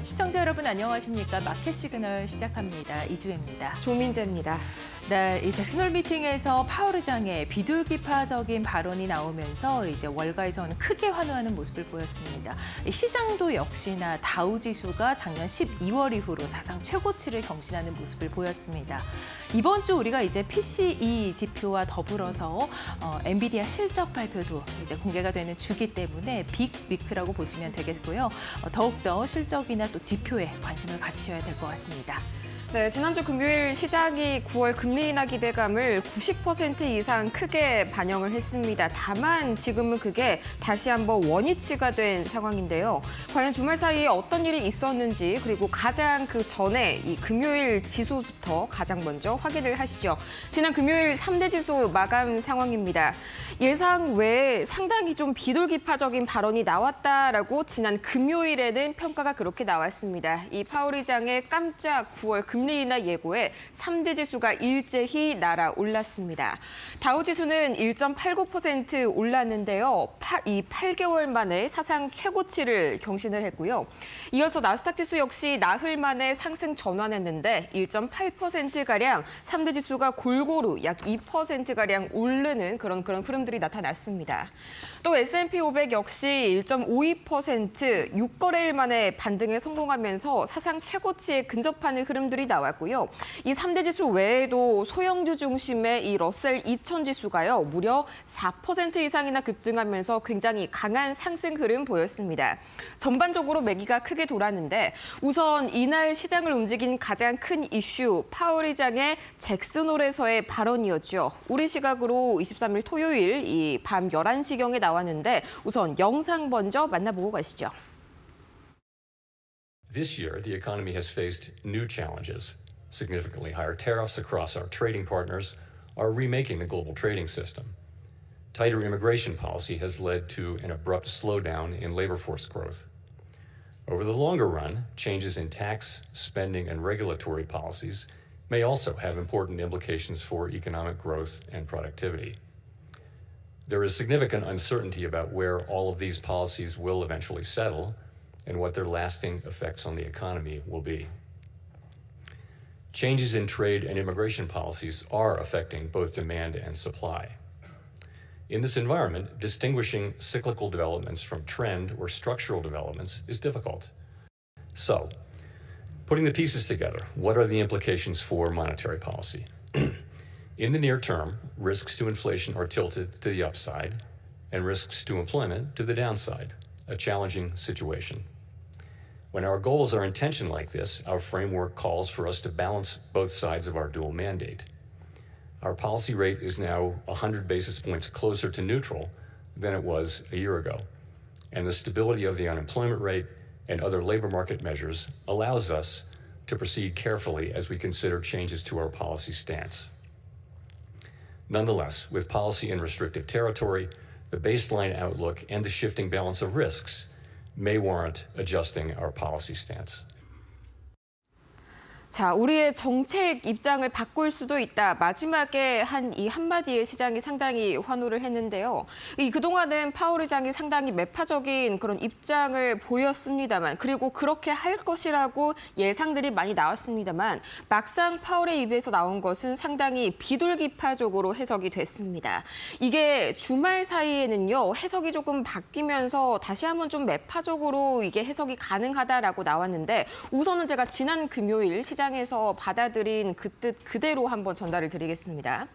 시청자 여러분 안녕하십니까? 마켓 시그널 시작합니다. 이주혜입니다. 조민재입니다. 네, 이 잭슨홀 미팅에서 파월 의장의 비둘기파적인 발언이 나오면서 이제 월가에서는 크게 환호하는 모습을 보였습니다. 시장도 역시나 다우지수가 작년 12월 이후로 사상 최고치를 경신하는 모습을 보였습니다. 이번 주 우리가 이제 PCE 지표와 더불어서 엔비디아 실적 발표도 이제 공개가 되는 주기 때문에 빅 위크라고 보시면 되겠고요. 더욱더 실적이나 또 지표에 관심을 가지셔야 될 것 같습니다. 네, 지난주 금요일 시장이 9월 금리 인하 기대감을 90% 이상 크게 반영을 했습니다. 다만 지금은 그게 다시 한번 원위치가 된 상황인데요. 과연 주말 사이에 어떤 일이 있었는지 그리고 가장 그 전에 이 금요일 지수부터 가장 먼저 확인을 하시죠. 지난 금요일 3대 지수 마감 상황입니다. 예상 외에 상당히 좀 비둘기파적인 발언이 나왔다라고 지난 금요일에는 평가가 그렇게 나왔습니다. 이 파월 의장의 깜짝 9월 금리 인하 예고에 3대 지수가 일제히 날아올랐습니다. 다우지수는 1.89% 올랐는데요. 이 8개월 만에 사상 최고치를 경신을 했고요. 이어서 나스닥 지수 역시 나흘 만에 상승 전환했는데 1.8%가량 3대 지수가 골고루 약 2%가량 오르는 그런 흐름들이 나타났습니다. 또 S&P 500 역시 1.52% 6거래일 만에 반등에 성공하면서 사상 최고치에 근접하는 흐름들이 나왔고요. 이 3대 지수 외에도 소형주 중심의 이 러셀 2000 지수가요. 무려 4% 이상이나 급등하면서 굉장히 강한 상승 흐름 보였습니다. 전반적으로 매기가 크게 돌았는데 우선 이날 시장을 움직인 가장 큰 이슈 파월 의장의 잭슨홀에서의 발언이었죠. 우리 시각으로 23일 토요일 이 밤 11시경에 나왔는데 우선 영상 먼저 만나보고 가시죠. This year, the economy has faced new challenges. Significantly higher tariffs across our trading partners are remaking the global trading system. Tighter immigration policy has led to an abrupt slowdown in labor force growth. Over the longer run, changes in tax, spending, and regulatory policies may also have important implications for economic growth and productivity. There is significant uncertainty about where all of these policies will eventually settle and what their lasting effects on the economy will be. Changes in trade and immigration policies are affecting both demand and supply. In this environment, distinguishing cyclical developments from trend or structural developments is difficult. So, putting the pieces together, what are the implications for monetary policy? In the near term, risks to inflation are tilted to the upside and risks to employment to the downside, a challenging situation. When our goals are in tension like this, our framework calls for us to balance both sides of our dual mandate. Our policy rate is now 100 basis points closer to neutral than it was a year ago, and the stability of the unemployment rate and other labor market measures allows us to proceed carefully as we consider changes to our policy stance. Nonetheless, with policy in restrictive territory, the baseline outlook and the shifting balance of risks may warrant adjusting our policy stance. 자, 우리의 정책 입장을 바꿀 수도 있다. 마지막에 한 이 한마디에 시장이 상당히 환호를 했는데요. 그동안은 파월 의장이 상당히 매파적인 그런 입장을 보였습니다만 그리고 그렇게 할 것이라고 예상들이 많이 나왔습니다만 막상 파월의 입에서 나온 것은 상당히 비둘기파적으로 해석이 됐습니다. 이게 주말 사이에는요. 해석이 조금 바뀌면서 다시 한번 좀 매파적으로 이게 해석이 가능하다라고 나왔는데 우선은 제가 지난 금요일 시장에서 받아들인 그 뜻 그대로 한번 전달을 드리겠습니다.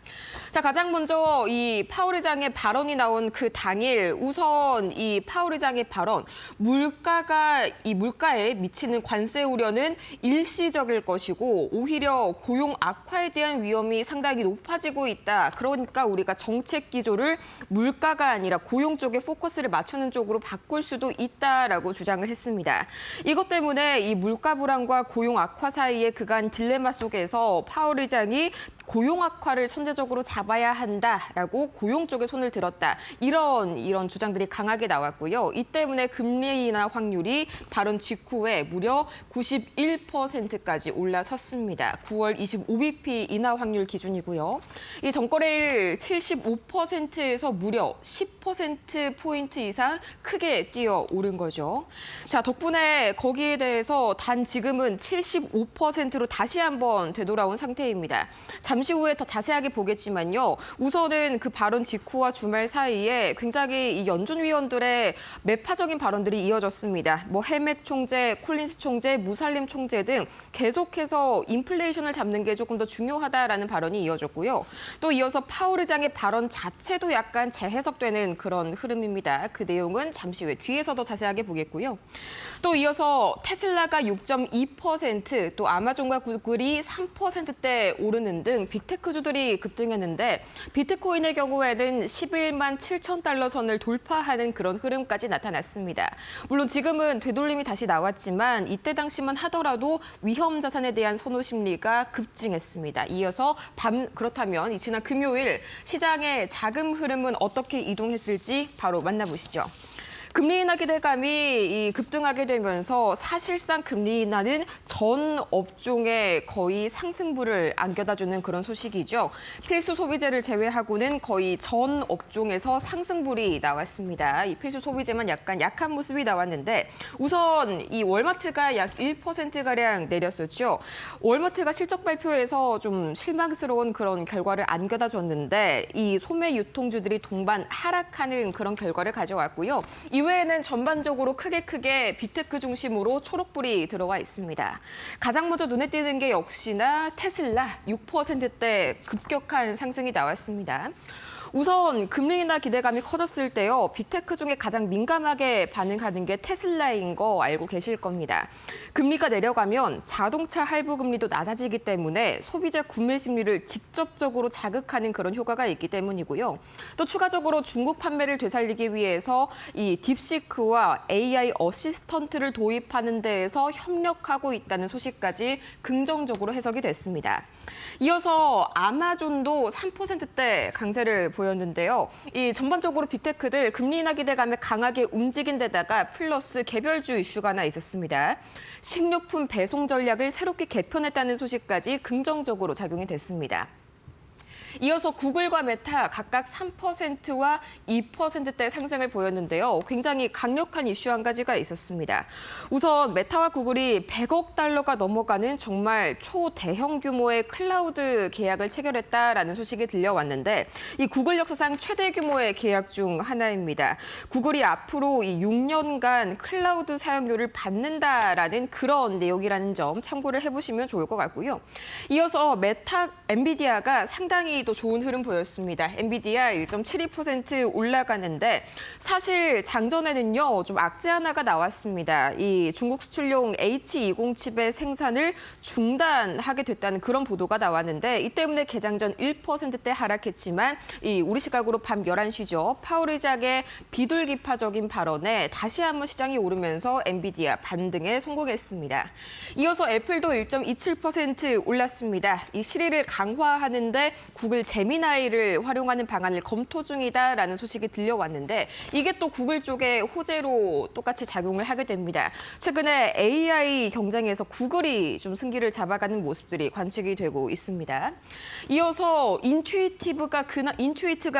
자, 가장 먼저 이 파월 의장의 발언이 나온 그 당일 우선 이 파월 의장의 발언 물가에 미치는 관세 우려는 일시적일 것이고 오히려 고용 악화에 대한 위험이 상당히 높아지고 있다. 그러니까 우리가 정책 기조를 물가가 아니라 고용 쪽에 포커스를 맞추는 쪽으로 바꿀 수도 있다라고 주장을 했습니다. 이것 때문에 이 물가 불안과 고용 악화 사이에 그간 딜레마 속에서 파월 의장이 고용 악화를 선제적으로 잡아야 한다라고 고용 쪽에 손을 들었다. 이런 주장들이 강하게 나왔고요. 이 때문에 금리 인하 확률이 발언 직후에 무려 91%까지 올라섰습니다. 9월 25bp 인하 확률 기준이고요. 이 전거래일 75%에서 무려 10%포인트 이상 크게 뛰어오른 거죠. 자, 덕분에 거기에 대해서 단 지금은 75%로 다시 한번 되돌아온 상태입니다. 잠시 후에 더 자세하게 보겠지만요. 우선은 그 발언 직후와 주말 사이에 굉장히 이 연준 위원들의 매파적인 발언들이 이어졌습니다. 헬멧 총재, 콜린스 총재, 무살림 총재 등 계속해서 인플레이션을 잡는 게 조금 더 중요하다라는 발언이 이어졌고요. 또 이어서 파월 의장의 발언 자체도 약간 재해석되는 그런 흐름입니다. 그 내용은 잠시 후에 뒤에서 더 자세하게 보겠고요. 또 이어서 테슬라가 6.2%, 또 아마존과 구글이 3%대 오르는 등 빅테크주들이 급등했는데 비트코인의 경우에는 11만 7천 달러 선을 돌파하는 그런 흐름까지 나타났습니다. 물론 지금은 되돌림이 다시 나왔지만 이때 당시만 하더라도 위험 자산에 대한 선호 심리가 급증했습니다. 이어서 그렇다면 이 지난 금요일 시장의 자금 흐름은 어떻게 이동했을지 바로 만나보시죠. 금리 인하 기대감이 급등하게 되면서 사실상 금리 인하는 전 업종에 거의 상승부를 안겨다주는 그런 소식이죠. 필수 소비재를 제외하고는 거의 전 업종에서 상승불이 나왔습니다. 이 필수 소비재만 약간 약한 모습이 나왔는데 우선 이 월마트가 약 1%가량 내렸었죠. 월마트가 실적 발표에서 좀 실망스러운 그런 결과를 안겨다줬는데 이 소매 유통주들이 동반 하락하는 그런 결과를 가져왔고요. 이외에는 전반적으로 크게 빅테크 중심으로 초록불이 들어와 있습니다. 가장 먼저 눈에 띄는 게 역시나 테슬라 6%대 급격한 상승이 나왔습니다. 우선 금리 인하 기대감이 커졌을 때요. 빅테크 중에 가장 민감하게 반응하는 게 테슬라인 거 알고 계실 겁니다. 금리가 내려가면 자동차 할부 금리도 낮아지기 때문에 소비자 구매 심리를 직접적으로 자극하는 그런 효과가 있기 때문이고요. 또 추가적으로 중국 판매를 되살리기 위해서 이 딥시크와 AI 어시스턴트를 도입하는 데에서 협력하고 있다는 소식까지 긍정적으로 해석이 됐습니다. 이어서 아마존도 3%대 강세를 보였는데요. 이 전반적으로 빅테크들 금리 인하 기대감에 강하게 움직인 데다가 플러스 개별주 이슈가 하나 있었습니다. 식료품 배송 전략을 새롭게 개편했다는 소식까지 긍정적으로 작용이 됐습니다. 이어서 구글과 메타 각각 3%와 2%대 상승을 보였는데요. 굉장히 강력한 이슈 한 가지가 있었습니다. 우선 메타와 구글이 100억 달러가 넘어가는 정말 초대형 규모의 클라우드 계약을 체결했다라는 소식이 들려왔는데 이 구글 역사상 최대 규모의 계약 중 하나입니다. 구글이 앞으로 이 6년간 클라우드 사용료를 받는다라는 그런 내용이라는 점 참고를 해보시면 좋을 것 같고요. 이어서 엔비디아가 상당히 또 좋은 흐름 보였습니다. 엔비디아 1.72% 올라가는데 사실 장전에는요 좀 악재 하나가 나왔습니다. 이 중국 수출용 H20 칩의 생산을 중단하게 됐다는 그런 보도가 나왔는데 이 때문에 개장 전 1%대 하락했지만 이 우리 시각으로 밤 11시죠. 파월 의장의 비둘기파적인 발언에 다시 한번 시장이 오르면서 엔비디아 반등에 성공했습니다. 이어서 애플도 1.27% 올랐습니다. 이 실의를 강화하는데 구글 제미나이를 활용하는 방안을 검토 중이다라는 소식이 들려왔는데 이게 또 구글 쪽의 호재로 똑같이 작용을 하게 됩니다. 최근에 AI 경쟁에서 구글이 좀 승기를 잡아가는 모습들이 관측이 되고 있습니다. 이어서 인투이트가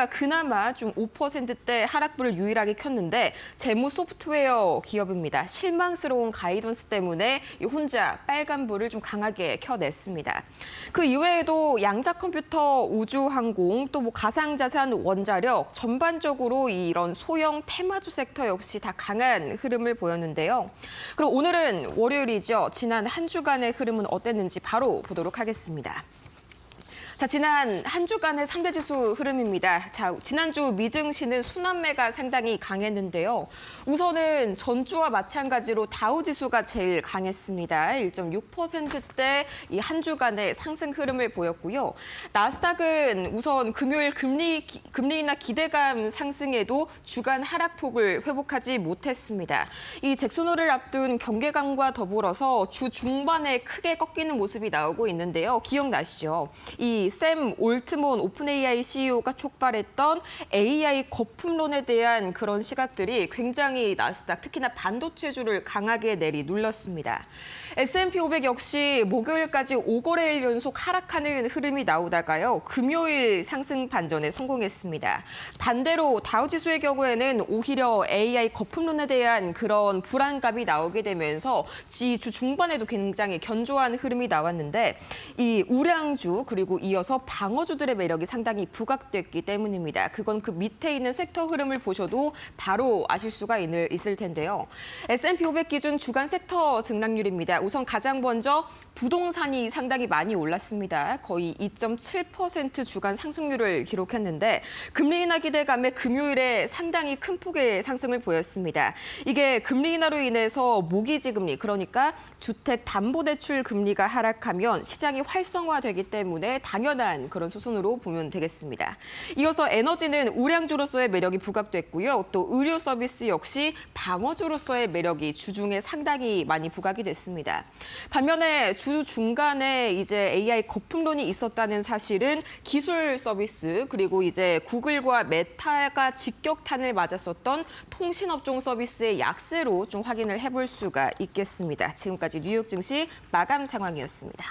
그나마 좀 5%대 하락불을 유일하게 켰는데 재무 소프트웨어 기업입니다. 실망스러운 가이던스 때문에 혼자 빨간불을 좀 강하게 켜냈습니다. 그 이외에도 양자 컴퓨터, 우주항공, 또 가상자산, 원자력 전반적으로 이런 소형 테마주 섹터 역시 다 강한 흐름을 보였는데요. 그럼 오늘은 월요일이죠. 지난 한 주간의 흐름은 어땠는지 바로 보도록 하겠습니다. 자, 지난 한 주간의 3대 지수 흐름입니다. 자, 지난주 미증시는 순환매가 상당히 강했는데요. 우선은 전주와 마찬가지로 다우지수가 제일 강했습니다. 1.6%대 이 한 주간의 상승 흐름을 보였고요. 나스닥은 우선 금요일 금리 인하 기대감 상승에도 주간 하락폭을 회복하지 못했습니다. 이 잭슨홀을 앞둔 경계감과 더불어서 주 중반에 크게 꺾이는 모습이 나오고 있는데요. 기억나시죠? 이 샘 올트먼 오픈AI CEO가 촉발했던 AI 거품론에 대한 그런 시각들이 굉장히 나스닥, 특히나 반도체주를 강하게 내리눌렀습니다. S&P 500 역시 목요일까지 5거래일 연속 하락하는 흐름이 나오다가요. 금요일 상승 반전에 성공했습니다. 반대로 다우지수의 경우에는 오히려 AI 거품론에 대한 그런 불안감이 나오게 되면서 주 중반에도 굉장히 견조한 흐름이 나왔는데 이 우량주 그리고 이어서 방어주들의 매력이 상당히 부각됐기 때문입니다. 그건 그 밑에 있는 섹터 흐름을 보셔도 바로 아실 수가 있을 텐데요. S&P 500 기준 주간 섹터 등락률입니다. 우선 가장 먼저 부동산이 상당히 많이 올랐습니다. 거의 2.7% 주간 상승률을 기록했는데 금리 인하 기대감에 금요일에 상당히 큰 폭의 상승을 보였습니다. 이게 금리 인하로 인해서 모기지 금리, 그러니까 주택담보대출 금리가 하락하면 시장이 활성화되기 때문에 당연한 그런 수순으로 보면 되겠습니다. 이어서 에너지는 우량주로서의 매력이 부각됐고요. 또 의료 서비스 역시 방어주로서의 매력이 주중에 상당히 많이 부각이 됐습니다. 반면에 주 중간에 이제 AI 거품론이 있었다는 사실은 기술 서비스 그리고 이제 구글과 메타가 직격탄을 맞았었던 통신업종 서비스의 약세로 좀 확인을 해볼 수가 있겠습니다. 지금까지 뉴욕 증시 마감 상황이었습니다.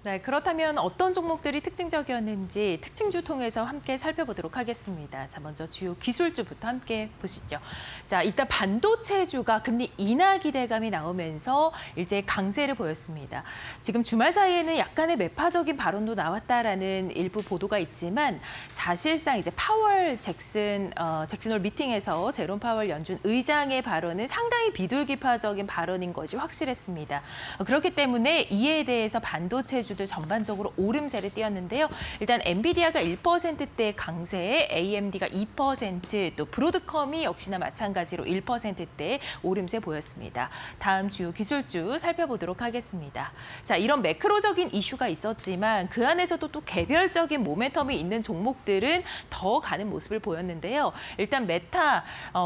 네, 그렇다면 어떤 종목들이 특징적이었는지 특징주 통해서 함께 살펴보도록 하겠습니다. 자, 먼저 주요 기술주부터 함께 보시죠. 자, 일단 반도체주가 금리 인하 기대감이 나오면서 일제히 강세를 보였습니다. 지금 주말 사이에는 약간의 매파적인 발언도 나왔다라는 일부 보도가 있지만 사실상 이제 잭슨홀 미팅에서 제롬 파월 연준 의장의 발언은 상당히 비둘기파적인 발언인 것이 확실했습니다. 그렇기 때문에 이에 대해서 반도체주도 전반적으로 오름세를 띄었는데요. 일단 엔비디아가 1%대 강세에 AMD가 2%, 또 브로드컴이 역시나 마찬가지로 1%대 오름세 보였습니다. 다음 주요 기술주 살펴보도록 하겠습니다. 자, 이런 매크로적인 이슈가 있었지만 그 안에서도 또 개별적인 모멘텀이 있는 종목들은 더 가는 모습을 보였는데요. 일단 메타,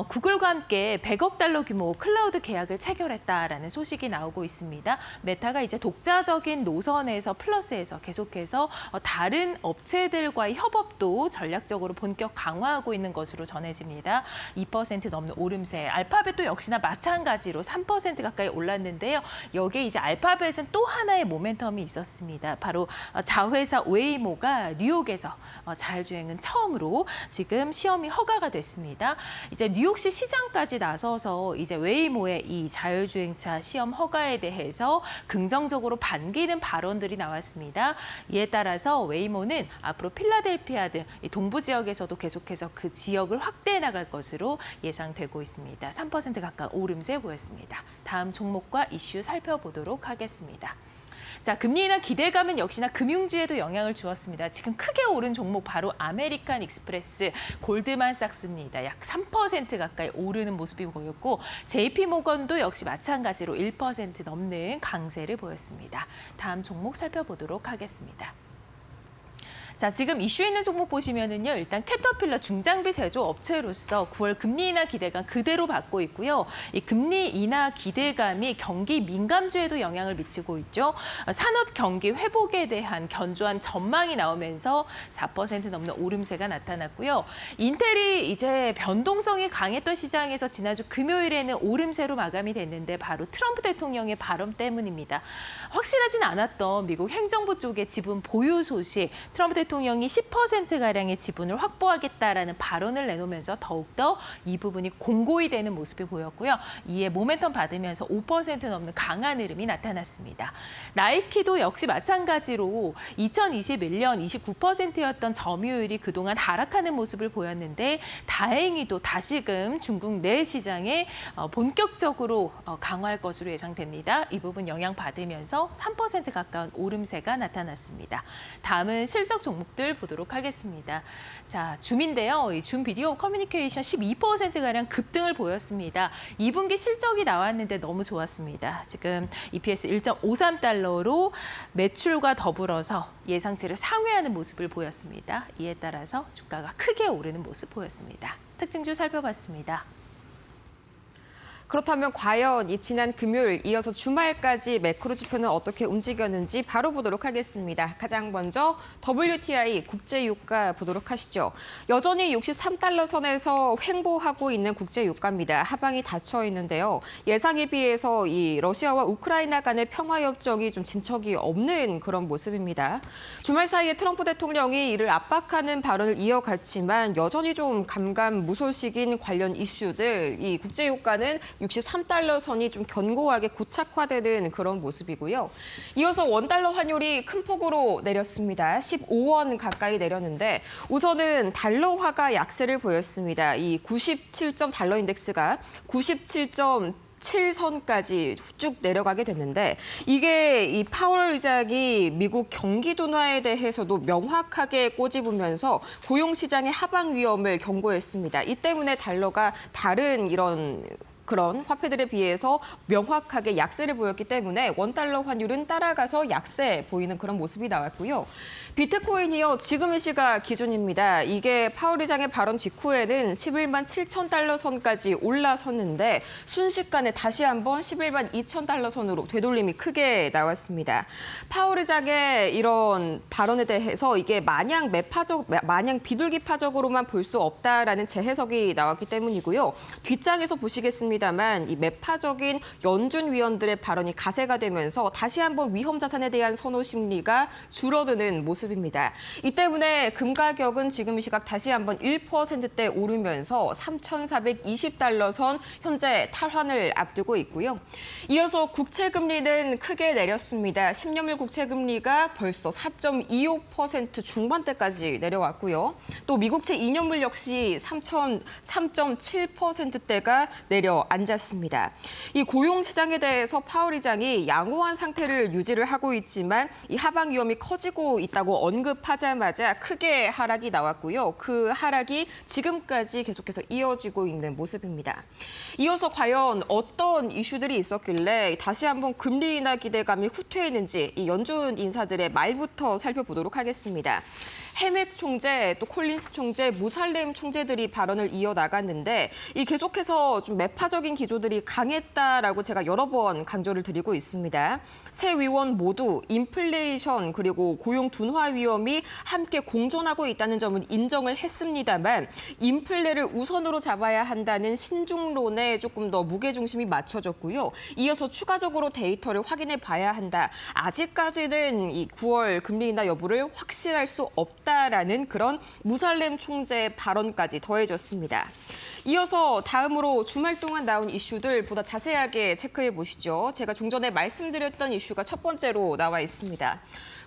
구글과 함께 100억 달러 규모 클라우드 계약을 체결했다라는 소식이 나오고 있습니다. 메타가 이제 독자적인 노선에서 플러스에서 계속해서 다른 업체들과의 협업도 전략적으로 본격 강화하고 있는 것으로 전해집니다. 2% 넘는 오름세. 알파벳도 역시나 마찬가지로 3% 가까이 올랐는데요. 여기에 이제 알파벳은 또 하나의 모멘텀이 있었습니다. 바로 자회사 웨이모가 뉴욕에서 자율주행은 처음으로 지금 시험이 허가가 됐습니다. 이제 뉴욕시 시장까지 나서서 이제 웨이모의 이 자율주행차 시험 허가에 대해서 긍정적으로 반기는 발언들이 나왔습니다. 이에 따라서 웨이모는 앞으로 필라델피아 등 동부 지역에서도 계속해서 그 지역을 확대해 나갈 것으로 예상되고 있습니다. 3% 가까운 오름세 보였습니다. 다음 종목과 이슈 살펴보도록 하겠습니다. 자, 금리 인하 기대감은 역시나 금융주에도 영향을 주었습니다. 지금 크게 오른 종목 바로 아메리칸 익스프레스, 골드만삭스입니다. 약 3% 가까이 오르는 모습이 보였고 JP모건도 역시 마찬가지로 1% 넘는 강세를 보였습니다. 다음 종목 살펴보도록 하겠습니다. 자, 지금 이슈 있는 종목 보시면은요. 일단 캐터필러 중장비 제조 업체로서 9월 금리 인하 기대감 그대로 받고 있고요. 이 금리 인하 기대감이 경기 민감주에도 영향을 미치고 있죠. 산업 경기 회복에 대한 견조한 전망이 나오면서 4% 넘는 오름세가 나타났고요. 인텔이 이제 변동성이 강했던 시장에서 지난주 금요일에는 오름세로 마감이 됐는데 바로 트럼프 대통령의 발언 때문입니다. 확실하진 않았던 미국 행정부 쪽의 지분 보유 소식, 트럼프 대통령이 10%가량의 지분을 확보하겠다라는 발언을 내놓으면서 더욱더 이 부분이 공고히 되는 모습이 보였고요. 이에 모멘텀 받으면서 5% 넘는 강한 흐름이 나타났습니다. 나이키도 역시 마찬가지로 2021년 29%였던 점유율이 그동안 하락하는 모습을 보였는데 다행히도 다시금 중국 내 시장에 본격적으로 강화할 것으로 예상됩니다. 이 부분 영향받으면서 3% 가까운 오름세가 나타났습니다. 다음은 실적 종목들 보도록 하겠습니다. 자, 줌인데요. 이 줌 비디오 커뮤니케이션 12%가량 급등을 보였습니다. 2분기 실적이 나왔는데 너무 좋았습니다. 지금 EPS 1.53달러로 매출과 더불어서 예상치를 상회하는 모습을 보였습니다. 이에 따라서 주가가 크게 오르는 모습 보였습니다. 특징주 살펴봤습니다. 그렇다면 과연 이 지난 금요일 이어서 주말까지 매크로 지표는 어떻게 움직였는지 바로 보도록 하겠습니다. 가장 먼저 WTI 국제유가 보도록 하시죠. 여전히 63달러 선에서 횡보하고 있는 국제유가입니다. 하방이 닫혀 있는데요. 예상에 비해서 이 러시아와 우크라이나 간의 평화협정이 좀 진척이 없는 그런 모습입니다. 주말 사이에 트럼프 대통령이 이를 압박하는 발언을 이어갔지만 여전히 좀 감감무소식인 관련 이슈들, 이 국제유가는 63달러 선이 좀 견고하게 고착화되는 그런 모습이고요. 이어서 원달러 환율이 큰 폭으로 내렸습니다. 15원 가까이 내렸는데 우선은 달러화가 약세를 보였습니다. 이 97점 달러 인덱스가 97.7선까지 쭉 내려가게 됐는데 이게 이 파월 의장이 미국 경기 둔화에 대해서도 명확하게 꼬집으면서 고용 시장의 하방 위험을 경고했습니다. 이 때문에 달러가 다른 그런 화폐들에 비해서 명확하게 약세를 보였기 때문에 원달러 환율은 따라가서 약세 보이는 그런 모습이 나왔고요. 비트코인이요. 지금 이 시각 기준입니다. 이게 파월 의장의 발언 직후에는 11만 7천 달러 선까지 올라섰는데 순식간에 다시 한번 11만 2천 달러 선으로 되돌림이 크게 나왔습니다. 파월 의장의 이런 발언에 대해서 이게 마냥 비둘기파적으로만 볼 수 없다라는 재해석이 나왔기 때문이고요. 뒷장에서 보시겠습니다만 이 매파적인 연준 위원들의 발언이 가세가 되면서 다시 한번 위험 자산에 대한 선호 심리가 줄어드는 모습입니다. 이 때문에 금 가격은 지금 이 시각 다시 한번 1%대 오르면서 3,420달러 선 현재 탈환을 앞두고 있고요. 이어서 국채 금리는 크게 내렸습니다. 10년물 국채 금리가 벌써 4.25% 중반대까지 내려왔고요. 또 미국채 2년물 역시 3.7%대가 내려앉았습니다. 이 고용 시장에 대해서 파월 의장이 양호한 상태를 유지를 하고 있지만 이 하방 위험이 커지고 있다고 언급하자마자 크게 하락이 나왔고요. 그 하락이 지금까지 계속해서 이어지고 있는 모습입니다. 이어서 과연 어떤 이슈들이 있었길래 다시 한번 금리 인하 기대감이 후퇴했는지 이 연준 인사들의 말부터 살펴보도록 하겠습니다. 헤맥 총재, 또 콜린스 총재, 무살렘 총재들이 발언을 이어나갔는데 이 계속해서 좀 매파적인 기조들이 강했다라고 제가 여러 번 강조를 드리고 있습니다. 세 위원 모두 인플레이션 그리고 고용 둔화 위험이 함께 공존하고 있다는 점은 인정을 했습니다만 인플레를 우선으로 잡아야 한다는 신중론에 조금 더 무게중심이 맞춰졌고요. 이어서 추가적으로 데이터를 확인해 봐야 한다. 아직까지는 이 9월 금리 인하 여부를 확실할 수 없다라는 그런 무살렘 총재의 발언까지 더해졌습니다. 이어서 다음으로 주말 동안 나온 이슈들 보다 자세하게 체크해 보시죠. 제가 좀 전에 말씀드렸던 이슈가 첫 번째로 나와 있습니다.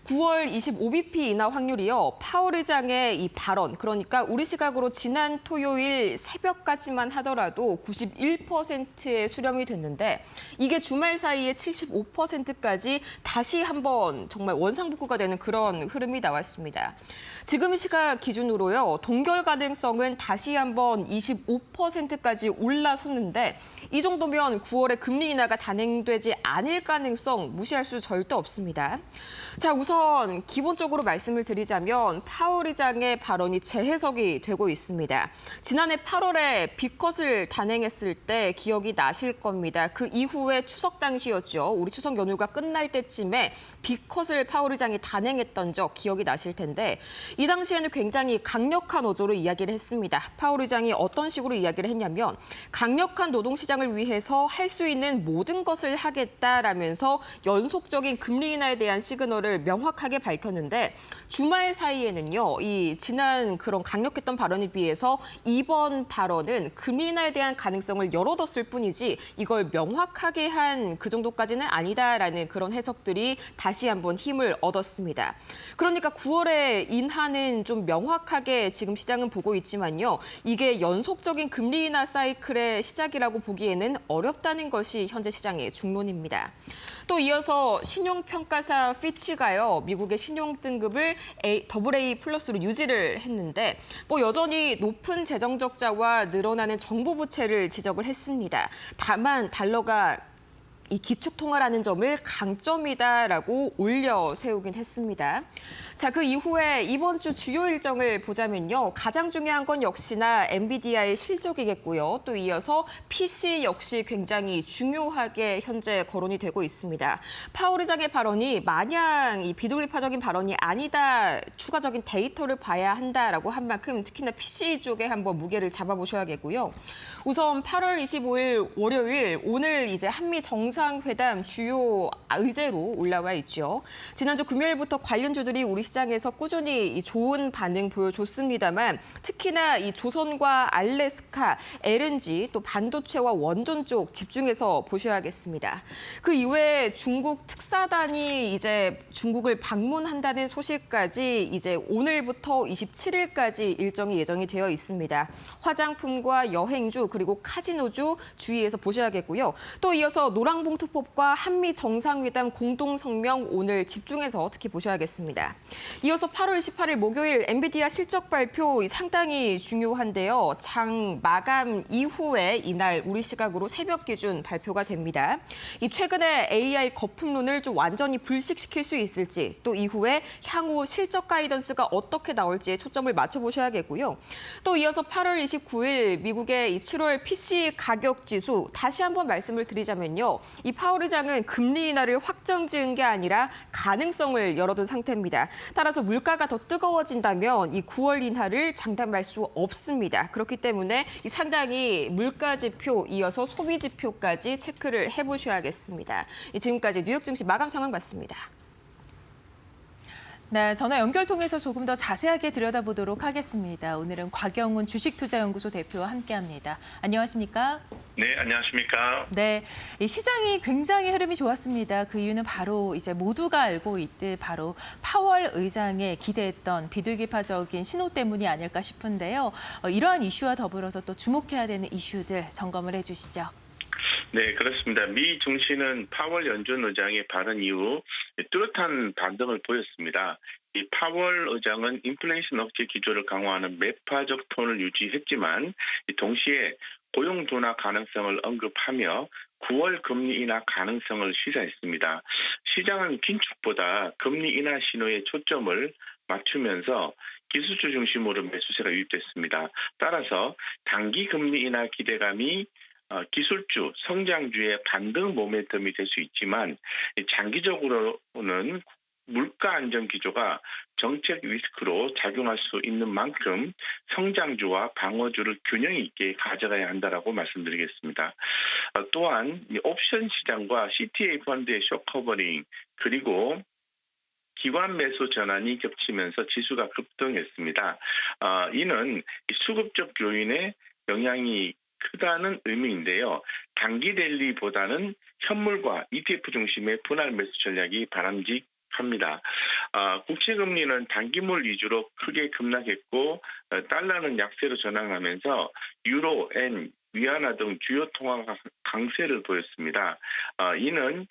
9월 25bp 인하 확률이요. 파월 의장의 이 발언, 그러니까 우리 시각으로 지난 토요일 새벽까지만 하더라도 91%에 수렴이 됐는데 이게 주말 사이에 75%까지 다시 한번 정말 원상복구가 되는 그런 흐름이 나왔습니다. 지금 시각 기준으로요. 동결 가능성은 다시 한번 25%까지 올라섰는데 이 정도면 9월에 금리 인하가 단행되지 않을 가능성 무시할 수 절대 없습니다. 자, 우선 기본적으로 말씀을 드리자면 파월 의장의 발언이 재해석이 되고 있습니다. 지난해 8월에 빅컷을 단행했을 때 기억이 나실 겁니다. 그 이후에 추석 당시였죠. 우리 추석 연휴가 끝날 때쯤에 빅컷을 파월 의장이 단행했던 적 기억이 나실 텐데 이 당시에는 굉장히 강력한 어조로 이야기를 했습니다. 파월 의장이 어떤 식으로 이야기를 했냐면 강력한 노동시장을 위해서 할 수 있는 모든 것을 하겠다라면서 연속적인 금리 인하에 대한 시그널을 명확하게 밝혔는데 주말 사이에는요, 이 지난 그런 강력했던 발언에 비해서 이번 발언은 금리 인하에 대한 가능성을 열어뒀을 뿐이지 이걸 명확하게 한 그 정도까지는 아니다라는 그런 해석들이 다시 한번 힘을 얻었습니다. 그러니까 9월에 인하는 좀 명확하게 지금 시장은 보고 있지만요. 이게 연속적인 금리 인하 사이클의 시작이라고 보기에는 어렵다는 것이 현재 시장의 중론입니다. 또 이어서 신용평가사 피치가요. 미국의 신용 등급을 AA 플러스로 유지를 했는데 여전히 높은 재정 적자와 늘어나는 정부 부채를 지적을 했습니다. 다만 달러가 이 기축통화라는 점을 강점이다라고 올려 세우긴 했습니다. 자, 그 이후에 이번 주 주요 일정을 보자면요. 가장 중요한 건 역시나 엔비디아의 실적이겠고요. 또 이어서 PC 역시 굉장히 중요하게 현재 거론이 되고 있습니다. 파월 의장의 발언이 마냥 이 비둘기파적인 발언이 아니다. 추가적인 데이터를 봐야 한다라고 한 만큼 특히나 PC 쪽에 한번 무게를 잡아보셔야겠고요. 우선 8월 25일 월요일 오늘 이제 한미 정상회담 주요 의제로 올라와 있죠. 지난주 금요일부터 관련주들이 우리 시장에서 꾸준히 좋은 반응 보여줬습니다만 특히나 이 조선과 알래스카, LNG 또 반도체와 원전 쪽 집중해서 보셔야겠습니다. 그 이외에 중국 특사단이 이제 중국을 방문한다는 소식까지 이제 오늘부터 27일까지 일정이 예정이 되어 있습니다. 화장품과 여행주 그리고 카지노주 주의해서 보셔야겠고요. 또 이어서 노랑봉투법과 한미 정상회담 공동성명 오늘 집중해서 특히 보셔야겠습니다. 이어서 8월 18일 목요일 엔비디아 실적 발표 상당히 중요한데요. 장 마감 이후에 이날 우리 시각으로 새벽 기준 발표가 됩니다. 이 최근에 AI 거품론을 좀 완전히 불식시킬 수 있을지 또 이후에 향후 실적 가이던스가 어떻게 나올지에 초점을 맞춰보셔야겠고요. 또 이어서 8월 29일 미국의 이 7월 PC 가격 지수 다시 한번 말씀을 드리자면요. 이 파월 의장은 금리 인하를 확정지은 게 아니라 가능성을 열어둔 상태입니다. 따라서 물가가 더 뜨거워진다면 이 9월 인하를 장담할 수 없습니다. 그렇기 때문에 이 상당히 물가 지표 이어서 소비 지표까지 체크를 해보셔야겠습니다. 지금까지 뉴욕 증시 마감 상황 봤습니다. 네, 전화 연결 통해서 조금 더 자세하게 들여다보도록 하겠습니다. 오늘은 곽영훈 주식투자연구소 대표와 함께합니다. 안녕하십니까? 네, 안녕하십니까? 네, 이 시장이 굉장히 흐름이 좋았습니다. 그 이유는 바로 이제 모두가 알고 있듯 바로 파월 의장의 기대했던 비둘기파적인 신호 때문이 아닐까 싶은데요. 이러한 이슈와 더불어서 또 주목해야 되는 이슈들 점검을 해주시죠. 네, 그렇습니다. 미 증시는 파월 연준 의장의 발언 이후 뚜렷한 반등을 보였습니다. 이 파월 의장은 인플레이션 억제 기조를 강화하는 매파적 톤을 유지했지만 동시에 고용 둔화 가능성을 언급하며 9월 금리 인하 가능성을 시사했습니다. 시장은 긴축보다 금리 인하 신호에 초점을 맞추면서 기술주 중심으로 매수세가 유입됐습니다. 따라서 단기 금리 인하 기대감이 기술주, 성장주의 반등 모멘텀이 될 수 있지만 장기적으로는 물가 안정 기조가 정책 리스크로 작용할 수 있는 만큼 성장주와 방어주를 균형 있게 가져가야 한다라고 말씀드리겠습니다. 또한 옵션 시장과 CTA 펀드의 숏커버링 그리고 기관 매수 전환이 겹치면서 지수가 급등했습니다. 이는 수급적 요인의 영향이 크다는 의미인데요. 단기 랠리보다는 현물과 ETF 중심의 분할 매수 전략이 바람직합니다. 국채금리는 단기물 위주로 크게 급락했고 달러는 약세로 전환하면서 유로, 엔, 위안화 등 주요 통화가 강세를 보였습니다. 이는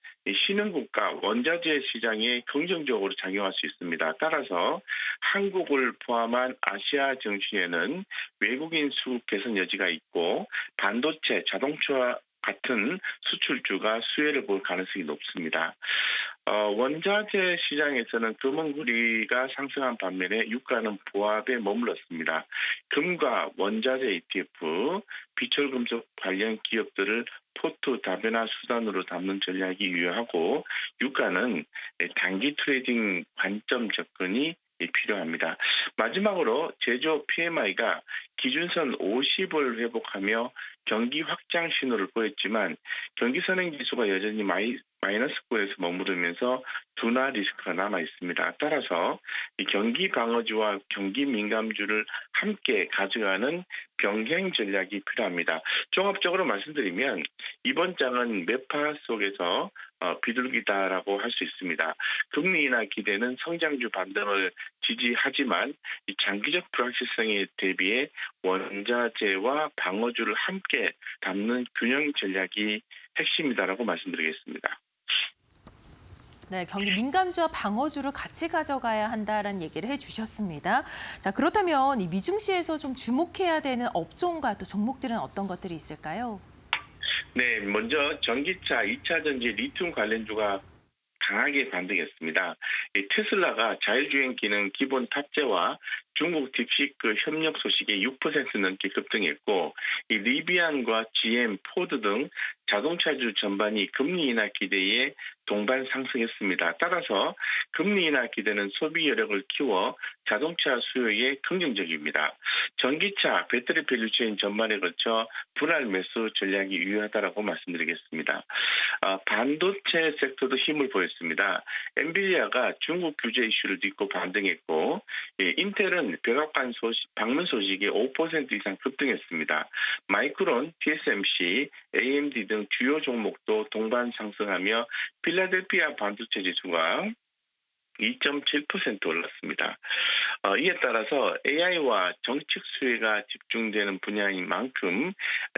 신흥국가 원자재 시장에 긍정적으로 작용할 수 있습니다. 따라서 한국을 포함한 아시아 증시에는 외국인 수급 개선 여지가 있고 반도체, 자동차 같은 수출주가 수혜를 볼 가능성이 높습니다. 원자재 시장에서는 금은구리가 상승한 반면에 유가는 보합에 머물렀습니다. 금과 원자재 ETF, 비철금속 관련 기업들을 포트 다변화 수단으로 담는 전략이 유효하고 유가는 단기 트레이딩 관점 접근이 필요합니다. 마지막으로 제조업 PMI가 기준선 50을 회복하며 경기 확장 신호를 보였지만 경기 선행 지수가 여전히 마이너스권에서 머무르면서 둔화 리스크가 남아 있습니다. 따라서 이 경기 방어주와 경기 민감주를 함께 가져가는 병행 전략이 필요합니다. 종합적으로 말씀드리면 이번 장은 매파 속에서 비둘기다라고 할 수 있습니다. 금리 인하 기대는 성장주 반등을 지지하지만 이 장기적 불확실성에 대비해 원자재와 방어주를 함께 담는 균형 전략이 핵심이다라고 말씀드리겠습니다. 네, 경기 민감주와 방어주를 같이 가져가야 한다라는 얘기를 해주셨습니다. 자, 그렇다면 이 미중시에서 좀 주목해야 되는 업종과 또 종목들은 어떤 것들이 있을까요? 네, 먼저 전기차, 2차 전지, 리튬 관련주가 강하게 반등했습니다. 이 테슬라가 자율주행 기능 기본 탑재와 중국 딥시크 협력 소식에 6% 넘게 급등했고, 이 리비안과 GM, 포드 등 자동차주 전반이 금리 인하 기대에 동반 상승했습니다. 따라서 금리 인하 기대는 소비 여력을 키워 자동차 수요에 긍정적입니다. 전기차, 배터리 밸류체인 전반에 걸쳐 분할 매수 전략이 유효하다고 말씀드리겠습니다. 반도체 섹터도 힘을 보였습니다. 엔비디아가 중국 규제 이슈를 딛고 반등했고, 인텔은 백악관 방문 소식에 5% 이상 급등했습니다. 마이크론, TSMC, AMD 등 주요 종목도 동반 상승하며 필라델피아 반도체 지수가 2.7% 올랐습니다. 이에 따라서 AI와 정책 수혜가 집중되는 분야인 만큼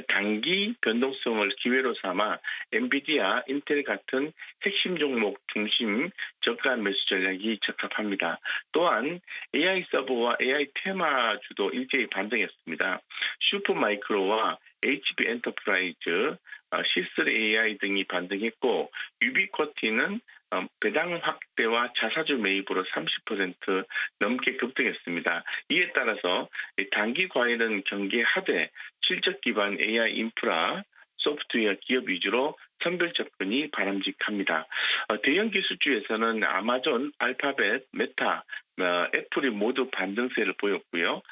단기 변동성을 기회로 삼아 엔비디아, 인텔 같은 핵심 종목 중심 저가 매수 전략이 적합합니다. 또한 AI 서버와 AI 테마주도 일제히 반등했습니다. 슈퍼마이크로와 HP 엔터프라이즈, C3 AI 등이 반등했고, 유비쿼티는 배당 확대와 자사주 매입으로 30% 넘게 급등했습니다. 이에 따라서 단기 과열은 경계하되 실적 기반 AI 인프라, 소프트웨어 기업 위주로 선별 접근이 바람직합니다. 대형 기술주에서는 아마존, 알파벳, 메타, 애플이 모두 반등세를 보였고요.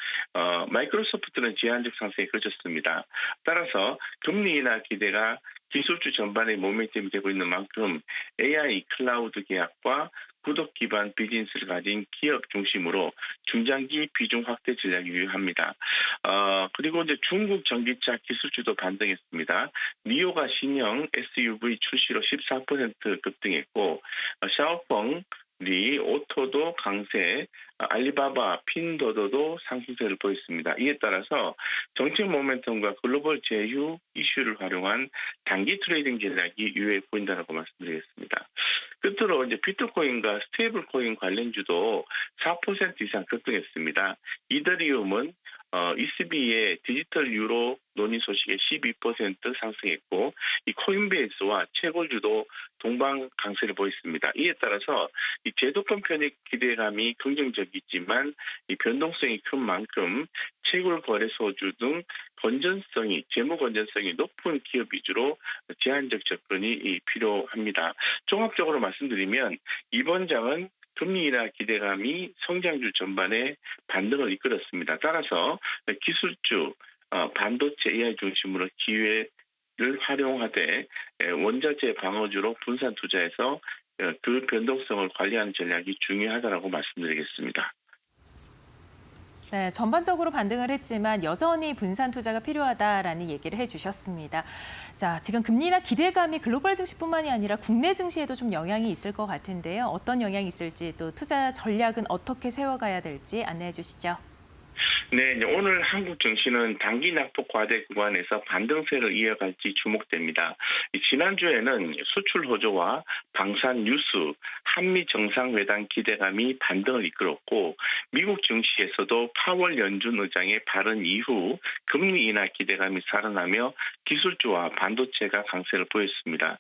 마이크로소프트는 제한적 상승에 그쳤습니다. 따라서 금리 인하 기대가 기술주 전반의 모멘텀이 되고 있는 만큼 AI 클라우드 계약과 구독 기반 비즈니스를 가진 기업 중심으로 중장기 비중 확대 전략이 유효합니다. 그리고 이제 중국 전기차 기술주도 반등했습니다. 니오가 신형 SUV 출시로 14% 급등했고, 샤오펑, 리, 오토도 강세, 알리바바, 핀도더도 상승세를 보였습니다. 이에 따라서 정책 모멘텀과 글로벌 제휴 이슈를 활용한 단기 트레이딩 전략이 유효해 보인다고 말씀드리겠습니다. 끝으로 이제 비트코인과 스테이블 코인 관련주도 4% 이상 급등했습니다. 이더리움은 ECB의 디지털 유로 논의 소식에 12% 상승했고, 이 코인베이스와 채굴주도 동반 강세를 보였습니다. 이에 따라서 이 제도권 편입 기대감이 긍정적이지만 이 변동성이 큰 만큼 채굴 거래소주 등 재무 건전성이 높은 기업 위주로 제한적 접근이 필요합니다. 종합적으로 말씀드리면 이번 장은 금리 인하 기대감이 성장주 전반에 반등을 이끌었습니다. 따라서 기술주, 반도체 AI 중심으로 기회를 활용하되 원자재 방어주로 분산 투자해서 그 변동성을 관리하는 전략이 중요하다고 말씀드리겠습니다. 네, 전반적으로 반등을 했지만 여전히 분산 투자가 필요하다라는 얘기를 해주셨습니다. 자, 지금 금리 인하 기대감이 글로벌 증시뿐만이 아니라 국내 증시에도 좀 영향이 있을 것 같은데요. 어떤 영향이 있을지 또 투자 전략은 어떻게 세워가야 될지 안내해 주시죠. 네, 오늘 한국 증시는 단기 낙폭 과대 구간에서 반등세를 이어갈지 주목됩니다. 지난주에는 수출 호조와 방산 뉴스, 한미 정상회담 기대감이 반등을 이끌었고, 미국 증시에서도 파월 연준 의장의 발언 이후 금리 인하 기대감이 살아나며 기술주와 반도체가 강세를 보였습니다.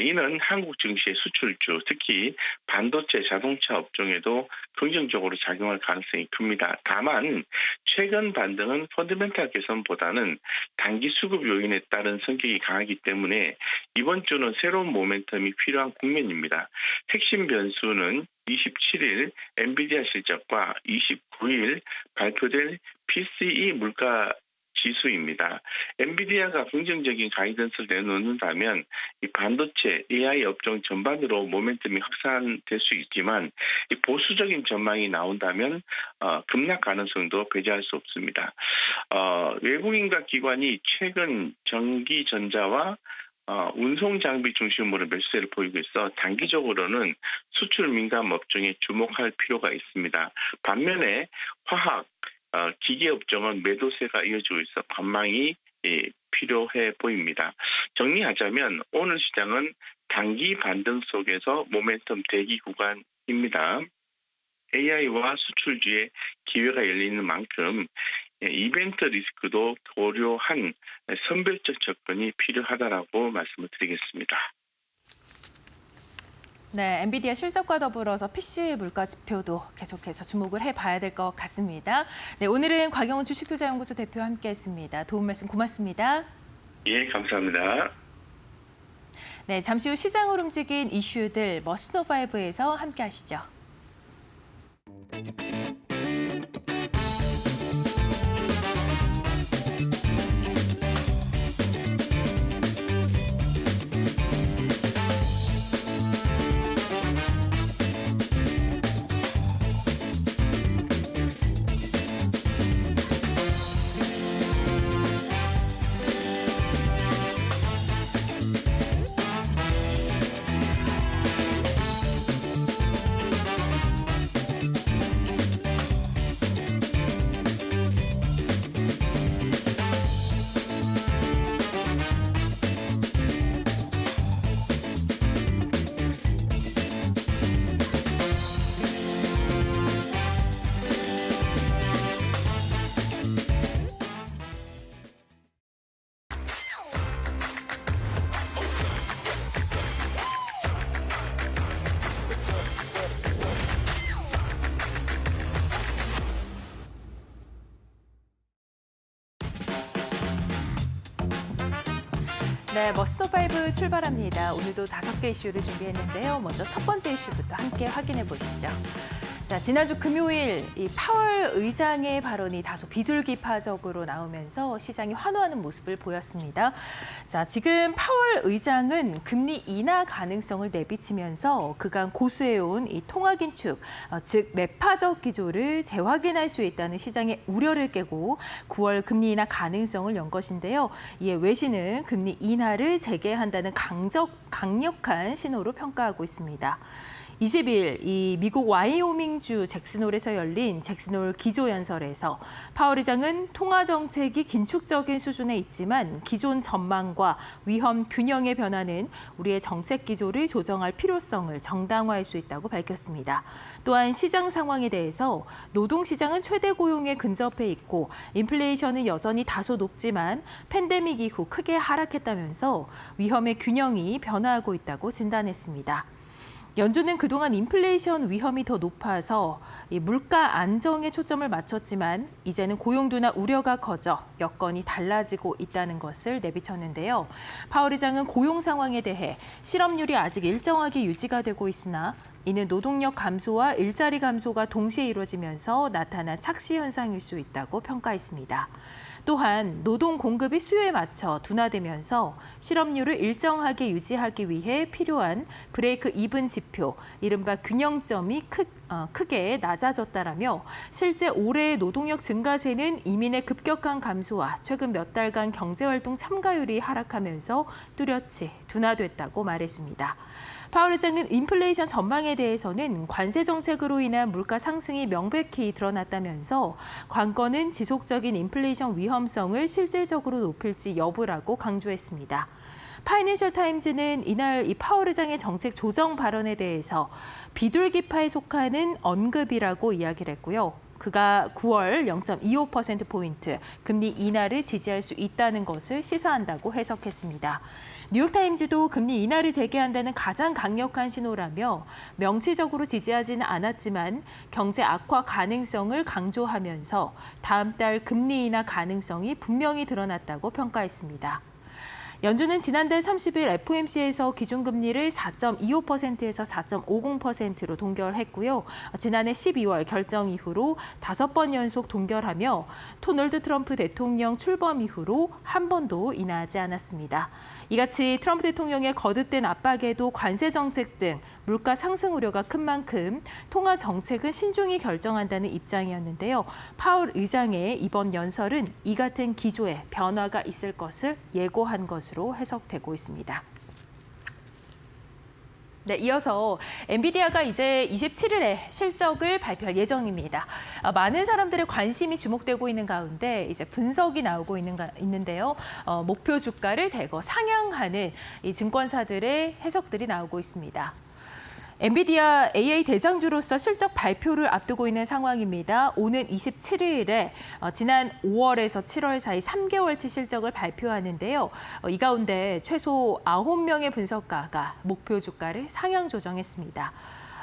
이는 한국 증시의 수출주, 특히 반도체 자동차 업종에도 긍정적으로 작용할 가능성이 큽니다. 다만 최근 반등은 펀더멘탈 개선보다는 단기 수급 요인에 따른 성격이 강하기 때문에 이번 주는 새로운 모멘텀이 필요한 국면입니다. 핵심 변수는 27일 엔비디아 실적과 29일 발표될 PCE 물가 지수입니다. 엔비디아가 긍정적인 가이던스를 내놓는다면 이 반도체, AI 업종 전반으로 모멘텀이 확산될 수 있지만 이 보수적인 전망이 나온다면 급락 가능성도 배제할 수 없습니다. 외국인과 기관이 최근 전기전자와 운송 장비 중심으로 매수세를 보이고 있어 단기적으로는 수출 민감 업종에 주목할 필요가 있습니다. 반면에 화학, 기계 업종은 매도세가 이어지고 있어 관망이 필요해 보입니다. 정리하자면 오늘 시장은 단기 반등 속에서 모멘텀 대기 구간입니다. AI와 수출주의 기회가 열리는 만큼 이벤트 리스크도 고려한 선별적 접근이 필요하다라고 말씀을 드리겠습니다. 네, 엔비디아 실적과 더불어서 PC 물가 지표도 계속해서 주목을 해봐야 될 것 같습니다. 네, 오늘은 곽영훈 주식투자연구소 대표와 함께했습니다. 도움 말씀 고맙습니다. 예, 감사합니다. 네, 잠시 후 시장을 움직인 이슈들 머스노5에서 함께하시죠. 네, 머스노5 출발합니다. 오늘도 5개 이슈를 준비했는데요. 먼저 첫 번째 이슈부터 함께 확인해 보시죠. 자, 지난주 금요일 이 파월 의장의 발언이 다소 비둘기파적으로 나오면서 시장이 환호하는 모습을 보였습니다. 자, 지금 파월 의장은 금리 인하 가능성을 내비치면서 그간 고수해온 이 통화 긴축, 즉 매파적 기조를 재확인할 수 있다는 시장의 우려를 깨고 9월 금리 인하 가능성을 연 것인데요. 이에 외신은 금리 인하를 재개한다는 강력한 신호로 평가하고 있습니다. 20일 이 미국 와이오밍주 잭슨홀에서 열린 잭슨홀 기조연설에서 파월 의장은 통화 정책이 긴축적인 수준에 있지만 기존 전망과 위험 균형의 변화는 우리의 정책 기조를 조정할 필요성을 정당화할 수 있다고 밝혔습니다. 또한 시장 상황에 대해서 노동시장은 최대 고용에 근접해 있고 인플레이션은 여전히 다소 높지만 팬데믹 이후 크게 하락했다면서 위험의 균형이 변화하고 있다고 진단했습니다. 연준은 그동안 인플레이션 위험이 더 높아서 물가 안정에 초점을 맞췄지만 이제는 고용둔화 우려가 커져 여건이 달라지고 있다는 것을 내비쳤는데요. 파월 의장은 고용 상황에 대해 실업률이 아직 일정하게 유지가 되고 있으나 이는 노동력 감소와 일자리 감소가 동시에 이루어지면서 나타난 착시 현상일 수 있다고 평가했습니다. 또한 노동 공급이 수요에 맞춰 둔화되면서 실업률을 일정하게 유지하기 위해 필요한 브레이크 이븐 지표, 이른바 균형점이 크게 낮아졌다라며 실제 올해의 노동력 증가세는 이민의 급격한 감소와 최근 몇 달간 경제활동 참가율이 하락하면서 뚜렷이 둔화됐다고 말했습니다. 파월 의장은 인플레이션 전망에 대해서는 관세 정책으로 인한 물가 상승이 명백히 드러났다면서 관건은 지속적인 인플레이션 위험성을 실질적으로 높일지 여부라고 강조했습니다. 파이낸셜 타임즈는 이날 이 파월 의장의 정책 조정 발언에 대해서 비둘기파에 속하는 언급이라고 이야기를 했고요. 그가 9월 0.25%포인트 금리 인하를 지지할 수 있다는 것을 시사한다고 해석했습니다. 뉴욕타임즈도 금리 인하를 재개한다는 가장 강력한 신호라며 명시적으로 지지하지는 않았지만 경제 악화 가능성을 강조하면서 다음 달 금리 인하 가능성이 분명히 드러났다고 평가했습니다. 연준은 지난달 30일 FOMC에서 기준금리를 4.25%에서 4.50%로 동결했고요. 지난해 12월 결정 이후로 5번 연속 동결하며 도널드 트럼프 대통령 출범 이후로 한 번도 인하하지 않았습니다. 이같이 트럼프 대통령의 거듭된 압박에도 관세 정책 등 물가 상승 우려가 큰 만큼 통화 정책은 신중히 결정한다는 입장이었는데요. 파월 의장의 이번 연설은 이 같은 기조에 변화가 있을 것을 예고한 것으로 해석되고 있습니다. 네, 이어서 엔비디아가 이제 27일에 실적을 발표할 예정입니다. 많은 사람들의 관심이 주목되고 있는 가운데 이제 분석이 나오고 있는데요. 목표 주가를 대거 상향하는 이 증권사들의 해석들이 나오고 있습니다. 엔비디아 AI 대장주로서 실적 발표를 앞두고 있는 상황입니다. 오는 27일에 지난 5월에서 7월 사이 3개월치 실적을 발표하는데요. 이 가운데 최소 9명의 분석가가 목표 주가를 상향 조정했습니다.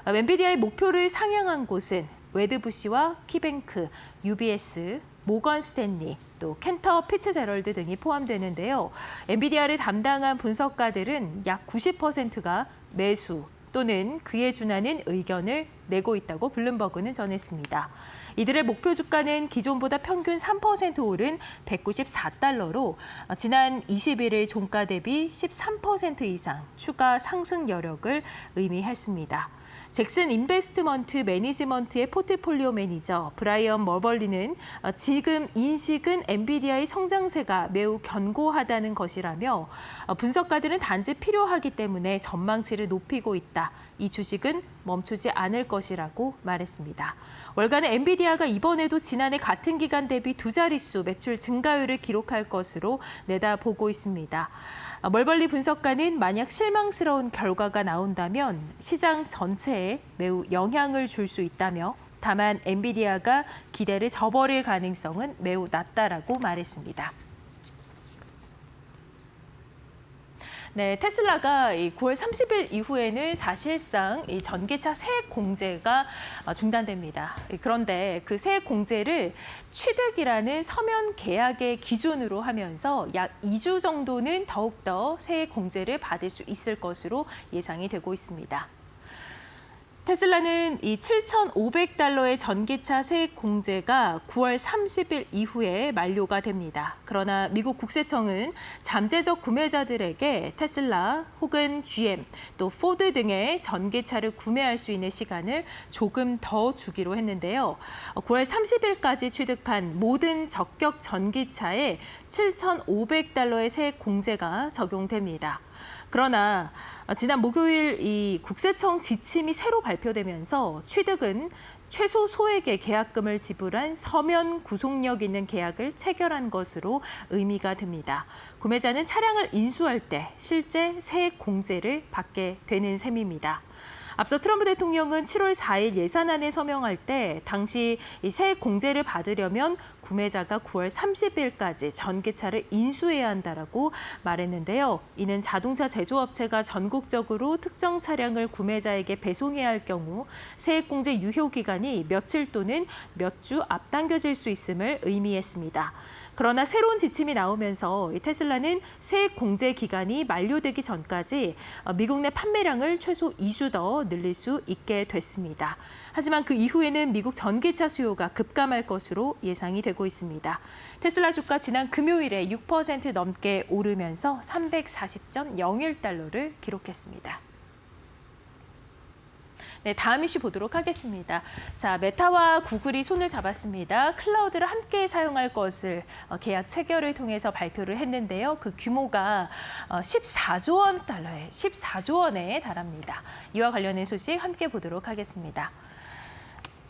엔비디아의 목표를 상향한 곳은 웨드부시와 키뱅크, UBS, 모건 스탠리, 또 캔터 피츠제럴드 등이 포함되는데요. 엔비디아를 담당한 분석가들은 약 90%가 매수 또는 그에 준하는 의견을 내고 있다고 블룸버그는 전했습니다. 이들의 목표 주가는 기존보다 평균 3% 오른 194달러로 지난 21일 종가 대비 13% 이상 추가 상승 여력을 의미했습니다. 잭슨 인베스트먼트 매니지먼트의 포트폴리오 매니저 브라이언 머벌리는 지금 인식은 엔비디아의 성장세가 매우 견고하다는 것이라며 분석가들은 단지 필요하기 때문에 전망치를 높이고 있다. 이 주식은 멈추지 않을 것이라고 말했습니다. 월간의 엔비디아가 이번에도 지난해 같은 기간 대비 두 자릿수 매출 증가율을 기록할 것으로 내다보고 있습니다. 멀벌리 분석가는 만약 실망스러운 결과가 나온다면 시장 전체에 매우 영향을 줄 수 있다며 다만 엔비디아가 기대를 저버릴 가능성은 매우 낮다라고 말했습니다. 네, 테슬라가 9월 30일 이후에는 사실상 이 전기차 세액 공제가 중단됩니다. 그런데 그 세액 공제를 취득이라는 서면 계약의 기준으로 하면서 약 2주 정도는 더욱더 세액 공제를 받을 수 있을 것으로 예상이 되고 있습니다. 테슬라는 이 7,500달러의 전기차 세액 공제가 9월 30일 이후에 만료가 됩니다. 그러나 미국 국세청은 잠재적 구매자들에게 테슬라 혹은 GM 또 포드 등의 전기차를 구매할 수 있는 시간을 조금 더 주기로 했는데요. 9월 30일까지 취득한 모든 적격 전기차에 7,500달러의 세액 공제가 적용됩니다. 그러나 지난 목요일 이 국세청 지침이 새로 발표되면서 취득은 최소 소액의 계약금을 지불한 서면 구속력 있는 계약을 체결한 것으로 의미가 됩니다. 구매자는 차량을 인수할 때 실제 세액 공제를 받게 되는 셈입니다. 앞서 트럼프 대통령은 7월 4일 예산안에 서명할 때 당시 이 세액 공제를 받으려면 구매자가 9월 30일까지 전기차를 인수해야 한다라고 말했는데요. 이는 자동차 제조업체가 전국적으로 특정 차량을 구매자에게 배송해야 할 경우 세액 공제 유효 기간이 며칠 또는 몇 주 앞당겨질 수 있음을 의미했습니다. 그러나 새로운 지침이 나오면서 테슬라는 세액 공제 기간이 만료되기 전까지 미국 내 판매량을 최소 2주 더 늘릴 수 있게 됐습니다. 하지만 그 이후에는 미국 전기차 수요가 급감할 것으로 예상이 되고 있습니다. 테슬라 주가 지난 금요일에 6% 넘게 오르면서 340.01달러를 기록했습니다. 네, 다음 이슈 보도록 하겠습니다. 자, 메타와 구글이 손을 잡았습니다. 클라우드를 함께 사용할 것을 계약 체결을 통해서 발표를 했는데요. 그 규모가 14조 원에 달합니다. 이와 관련된 소식 함께 보도록 하겠습니다.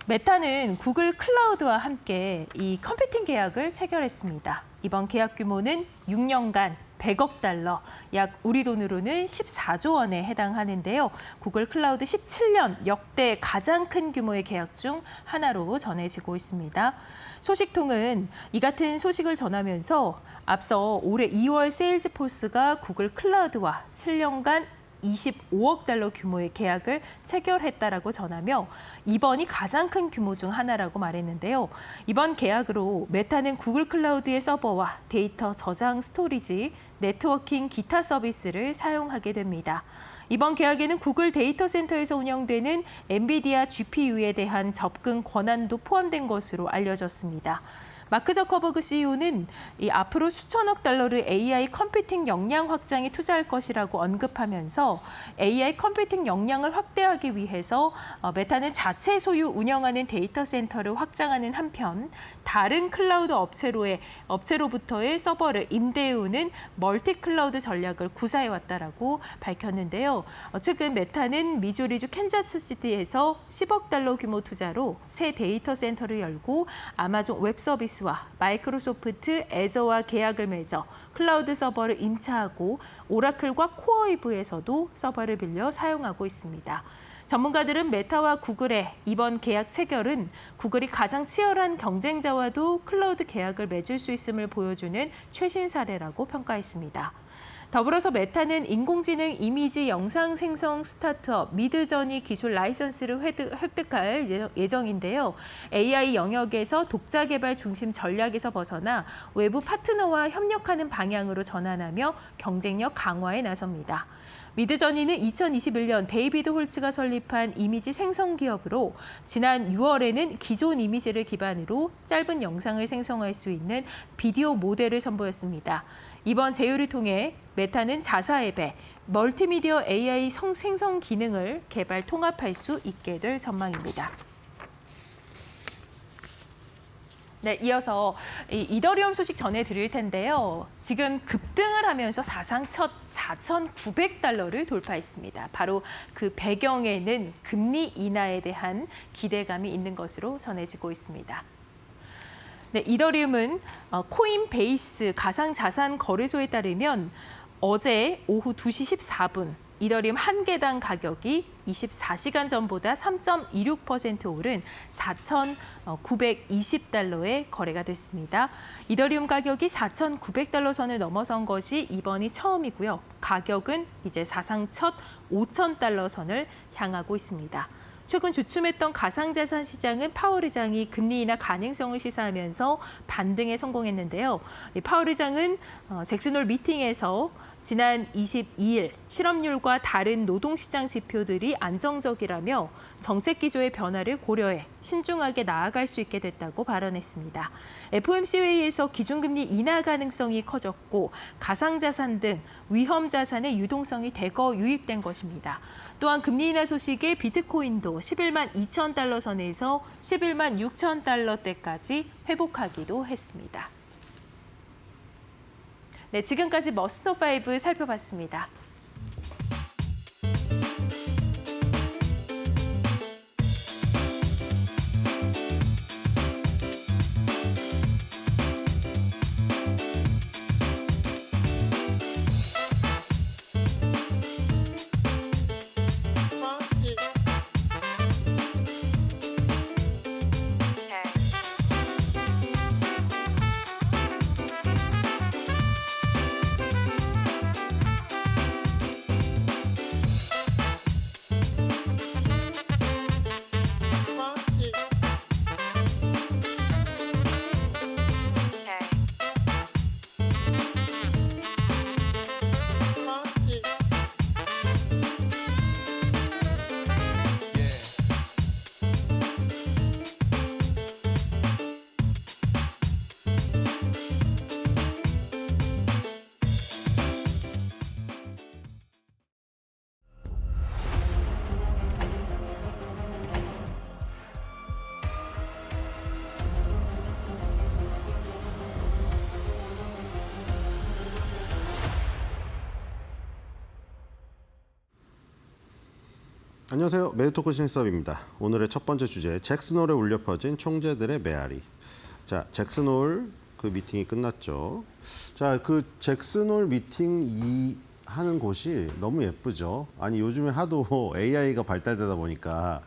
메타는 구글 클라우드와 함께 이 컴퓨팅 계약을 체결했습니다. 이번 계약 규모는 6년간 100억 달러, 약 우리 돈으로는 14조 원에 해당하는데요. 구글 클라우드 17년 역대 가장 큰 규모의 계약 중 하나로 전해지고 있습니다. 소식통은 이 같은 소식을 전하면서 앞서 올해 2월 세일즈포스가 구글 클라우드와 7년간 25억 달러 규모의 계약을 체결했다라고 전하며 이번이 가장 큰 규모 중 하나라고 말했는데요. 이번 계약으로 메타는 구글 클라우드의 서버와 데이터 저장 스토리지 네트워킹 기타 서비스를 사용하게 됩니다. 이번 계약에는 구글 데이터 센터에서 운영되는 엔비디아 GPU에 대한 접근 권한도 포함된 것으로 알려졌습니다. 마크 저커버그 CEO는 앞으로 수천억 달러를 AI 컴퓨팅 역량 확장에 투자할 것이라고 언급하면서 AI 컴퓨팅 역량을 확대하기 위해서 메타는 자체 소유 운영하는 데이터 센터를 확장하는 한편 다른 클라우드 업체로부터의 서버를 임대해오는 멀티 클라우드 전략을 구사해왔다라고 밝혔는데요. 최근 메타는 미주리주 캔자스시티에서 10억 달러 규모 투자로 새 데이터 센터를 열고 아마존 웹 서비스와 마이크로소프트 애저와 계약을 맺어 클라우드 서버를 임차하고 오라클과 코어이브에서도 서버를 빌려 사용하고 있습니다. 전문가들은 메타와 구글의 이번 계약 체결은 구글이 가장 치열한 경쟁자와도 클라우드 계약을 맺을 수 있음을 보여주는 최신 사례라고 평가했습니다. 더불어서 메타는 인공지능 이미지 영상 생성 스타트업 미드저니 기술 라이선스를 획득할 예정인데요. AI 영역에서 독자 개발 중심 전략에서 벗어나 외부 파트너와 협력하는 방향으로 전환하며 경쟁력 강화에 나섭니다. 미드저니는 2021년 데이비드 홀츠가 설립한 이미지 생성 기업으로 지난 6월에는 기존 이미지를 기반으로 짧은 영상을 생성할 수 있는 비디오 모델을 선보였습니다. 이번 제휴를 통해 메타는 자사 앱에 멀티미디어 AI 생성 기능을 개발 통합할 수 있게 될 전망입니다. 네, 이어서 이더리움 소식 전해드릴 텐데요. 지금 급등을 하면서 사상 첫 4,900달러를 돌파했습니다. 바로 그 배경에는 금리 인하에 대한 기대감이 있는 것으로 전해지고 있습니다. 네, 이더리움은 코인베이스 가상자산 거래소에 따르면 어제 오후 2시 14분 이더리움 한 개당 가격이 24시간 전보다 3.26% 오른 4,920달러에 거래가 됐습니다. 이더리움 가격이 4,900달러 선을 넘어선 것이 이번이 처음이고요. 가격은 이제 사상 첫 5,000달러 선을 향하고 있습니다. 최근 주춤했던 가상자산 시장은 파월 의장이 금리 인하 가능성을 시사하면서 반등에 성공했는데요. 파월 의장은 잭슨홀 미팅에서 지난 22일 실업률과 다른 노동시장 지표들이 안정적이라며 정책 기조의 변화를 고려해 신중하게 나아갈 수 있게 됐다고 발언했습니다. FOMC 회의에서 기준금리 인하 가능성이 커졌고 가상자산 등 위험자산의 유동성이 대거 유입된 것입니다. 또한 금리 인하 소식에 비트코인도 11만 2천 달러 선에서 11만 6천 달러대까지 회복하기도 했습니다. 네, 지금까지 머스터5 살펴봤습니다. 안녕하세요. 매드토크 신수업입니다. 오늘의 첫 번째 주제, 잭슨홀에 울려 퍼진 총재들의 메아리. 자, 잭슨홀 그 미팅이 끝났죠. 자, 그 잭슨홀 미팅 하는 곳이 너무 예쁘죠. 아니, 요즘에 하도 AI가 발달되다 보니까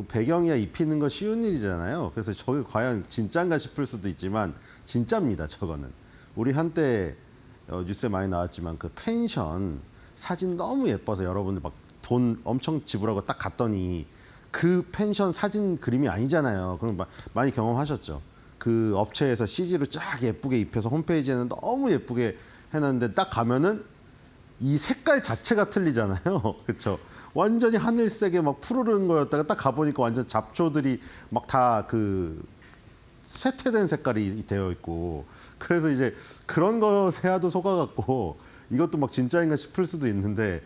배경이야 입히는 거 쉬운 일이잖아요. 그래서 저게 과연 진짠가 싶을 수도 있지만 진짜입니다. 저거는. 우리 한때 뉴스에 많이 나왔지만 그 펜션 사진 너무 예뻐서 여러분들 막 돈 엄청 지불하고 딱 갔더니 그 펜션 사진 그림이 아니잖아요. 그럼 많이 경험하셨죠. 그 업체에서 CG로 쫙 예쁘게 입혀서 홈페이지에는 너무 예쁘게 해놨는데 딱 가면은 이 색깔 자체가 틀리잖아요. 그렇죠? 완전히 하늘색에 막 푸르른 거였다가 딱 가보니까 완전 잡초들이 막 다 그 쇠퇴된 색깔이 되어 있고, 그래서 이제 그런 것에도 속아갖고 이것도 막 진짜인가 싶을 수도 있는데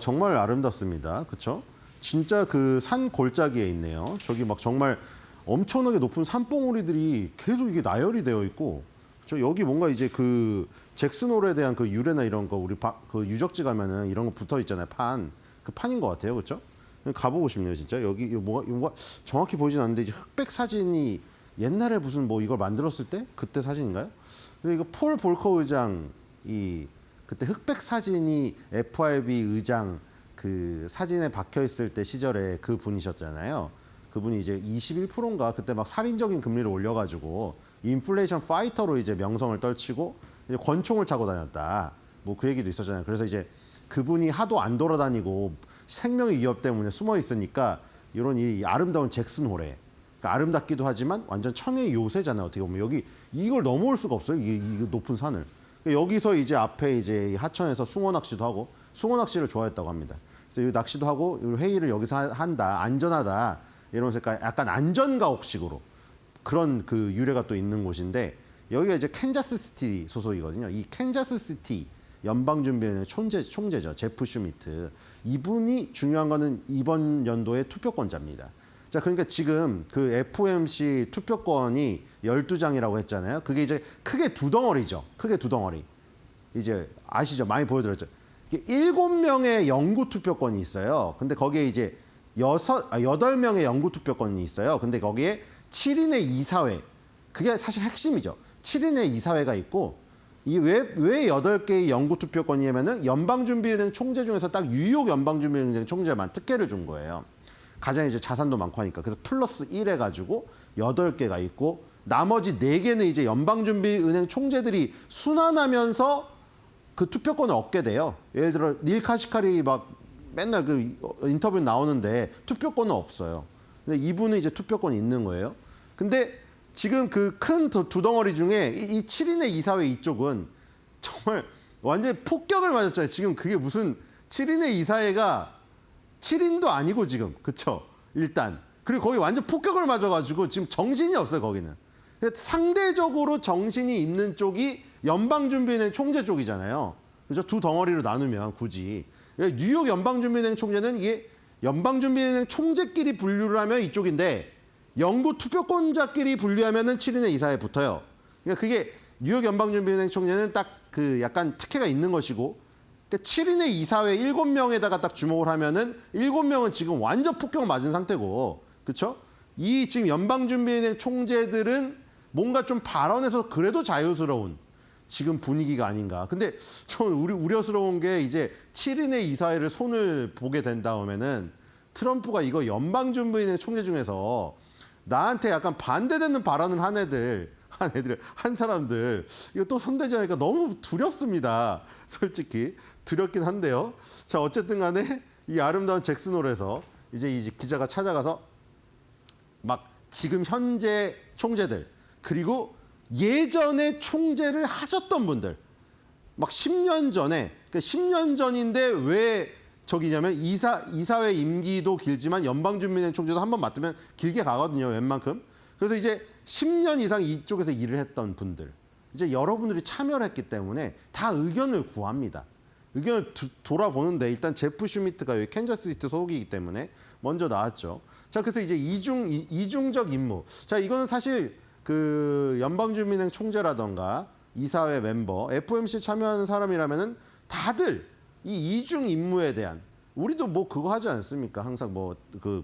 정말 아름답습니다. 그렇죠? 진짜 그 산 골짜기에 있네요. 저기 막 정말 엄청나게 높은 산봉우리들이 계속 이게 나열이 되어 있고, 저 여기 뭔가 이제 그 잭슨홀에 대한 그 유래나 이런 거 우리 그 유적지 가면은 이런 거 붙어 있잖아요. 그 판인 것 같아요. 그렇죠? 가보고 싶네요, 진짜. 여기 뭔가 정확히 보이진 않는데 이제 흑백 사진이 옛날에 무슨 뭐 이걸 만들었을 때 그때 사진인가요? 근데 이거 폴 볼커 의장이 그때 흑백 사진이 FRB 의장 그 사진에 박혀 있을 때 시절에 그 분이셨잖아요. 그분이 이제 21%인가 그때 막 살인적인 금리를 올려가지고 인플레이션 파이터로 이제 명성을 떨치고 이제 권총을 차고 다녔다. 뭐 그 얘기도 있었잖아요. 그래서 이제 그분이 하도 안 돌아다니고 생명의 위협 때문에 숨어 있으니까 이런 이 아름다운 잭슨홀에, 그러니까 아름답기도 하지만 완전 천혜의 요새잖아요. 어떻게 보면 여기 이걸 넘어올 수가 없어요. 이 높은 산을. 그러니까 여기서 이제 앞에 이제 하천에서 숭어 낚시도 하고, 숭어 낚시를 좋아했다고 합니다. 그래서 여기 낚시도 하고 회의를 여기서 한다, 안전하다 이러면서 약간 안전가옥식으로 그런 그 유래가 또 있는 곳인데, 여기가 이제 캔자스시티 소속이거든요. 이 캔자스시티 연방준비위원회 총재죠. 제프 슈미트. 이분이 중요한 거는 이번 연도의 투표권자입니다. 자, 그러니까 지금 그 FOMC 투표권이 12장이라고 했잖아요. 그게 이제 크게 두 덩어리죠. 크게 두 덩어리. 이제 아시죠? 많이 보여드렸죠. 이게 7명의 영구 투표권이 있어요. 근데 거기에 이제 8명의 영구 투표권이 있어요. 근데 거기에 7인의 이사회. 그게 사실 핵심이죠. 7인의 이사회가 있고, 이 왜 8개의 영구 투표권이냐면은 연방준비은행 총재 중에서 딱 뉴욕 연방준비은행 총재만 특혜를 준 거예요. 가장 이제 자산도 많고 하니까. 그래서 플러스 1 해가지고 8개가 있고, 나머지 4개는 이제 연방준비은행 총재들이 순환하면서 그 투표권을 얻게 돼요. 예를 들어 닐 카시카리 막 맨날 그 인터뷰 나오는데 투표권은 없어요. 근데 이분은 이제 투표권이 있는 거예요. 근데 지금 그 큰 두 덩어리 중에 이 7인의 이사회 이쪽은 정말 완전히 폭격을 맞았잖아요. 지금 그게 무슨 7인의 이사회가 7인도 아니고 지금, 그쵸? 일단. 그리고 거기 완전 폭격을 맞아가지고 지금 정신이 없어요, 거기는. 상대적으로 정신이 있는 쪽이 연방준비은행 총재 쪽이잖아요. 그죠? 두 덩어리로 나누면 굳이. 뉴욕 연방준비은행 총재는 이게 연방준비은행 총재끼리 분류를 하면 이쪽인데, 영구 투표권자끼리 분류하면은 7인의 이사회에 붙어요. 그러니까 그게 뉴욕 연방준비은행 총재는 딱 그 약간 특혜가 있는 것이고, 그러니까 7인의 이사회 7명에다가 딱 주목을 하면은 7명은 지금 완전 폭격 맞은 상태고, 그렇죠? 이 지금 연방준비은행 총재들은 뭔가 좀 발언에서 그래도 자유스러운 지금 분위기가 아닌가. 근데 좀 우려스러운 게 이제 7인의 이사회를 손을 보게 된 다음에는 트럼프가 이거 연방준비은행 총재 중에서 나한테 약간 반대되는 발언을 한 사람들 이거 또 손대지 않으니까 너무 두렵습니다. 솔직히 두렵긴 한데요. 자, 어쨌든 간에 이 아름다운 잭슨홀에서 이제 기자가 찾아가서 막 지금 현재 총재들, 그리고 예전에 총재를 하셨던 분들, 막 10년 전에, 그러니까 10년 전인데 왜 저기냐면 이사회 임기도 길지만 연방준비은행 총재도 한 번 맡으면 길게 가거든요, 웬만큼. 그래서 이제 10년 이상 이쪽에서 일을 했던 분들, 이제 여러분들이 참여를 했기 때문에 다 의견을 구합니다. 의견을 돌아보는데 일단 제프 슈미트가 여기 캔자스시티 소속이기 때문에 먼저 나왔죠. 자, 그래서 이제 이중적 임무. 자, 이거는 사실 그 연방준비은행 총재라던가 이사회 멤버, FOMC 참여하는 사람이라면은 다들 이 이중 임무에 대한, 우리도 뭐 그거 하지 않습니까? 항상 뭐 그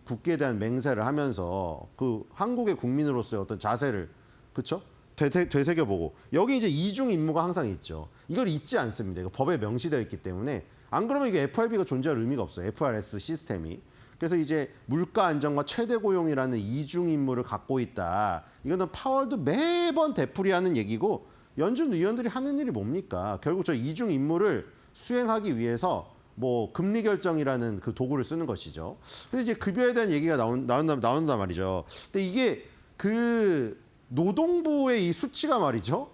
국기에 대한 맹세를 하면서 그 한국의 국민으로서의 어떤 자세를, 그렇죠? 되새겨보고, 여기 이제 이중 임무가 항상 있죠. 이걸 잊지 않습니다. 이거 법에 명시되어 있기 때문에, 안 그러면 이게 FRB가 존재할 의미가 없어요. FRS 시스템이. 그래서 이제 물가 안정과 최대 고용이라는 이중 임무를 갖고 있다. 이거는 파월도 매번 되풀이하는 얘기고, 연준 의원들이 하는 일이 뭡니까? 결국 저 이중 임무를 수행하기 위해서 뭐 금리 결정이라는 그 도구를 쓰는 것이죠. 그래서 이제 급여에 대한 얘기가 나온단 말이죠. 근데 이게 그 노동부의 이 수치가 말이죠.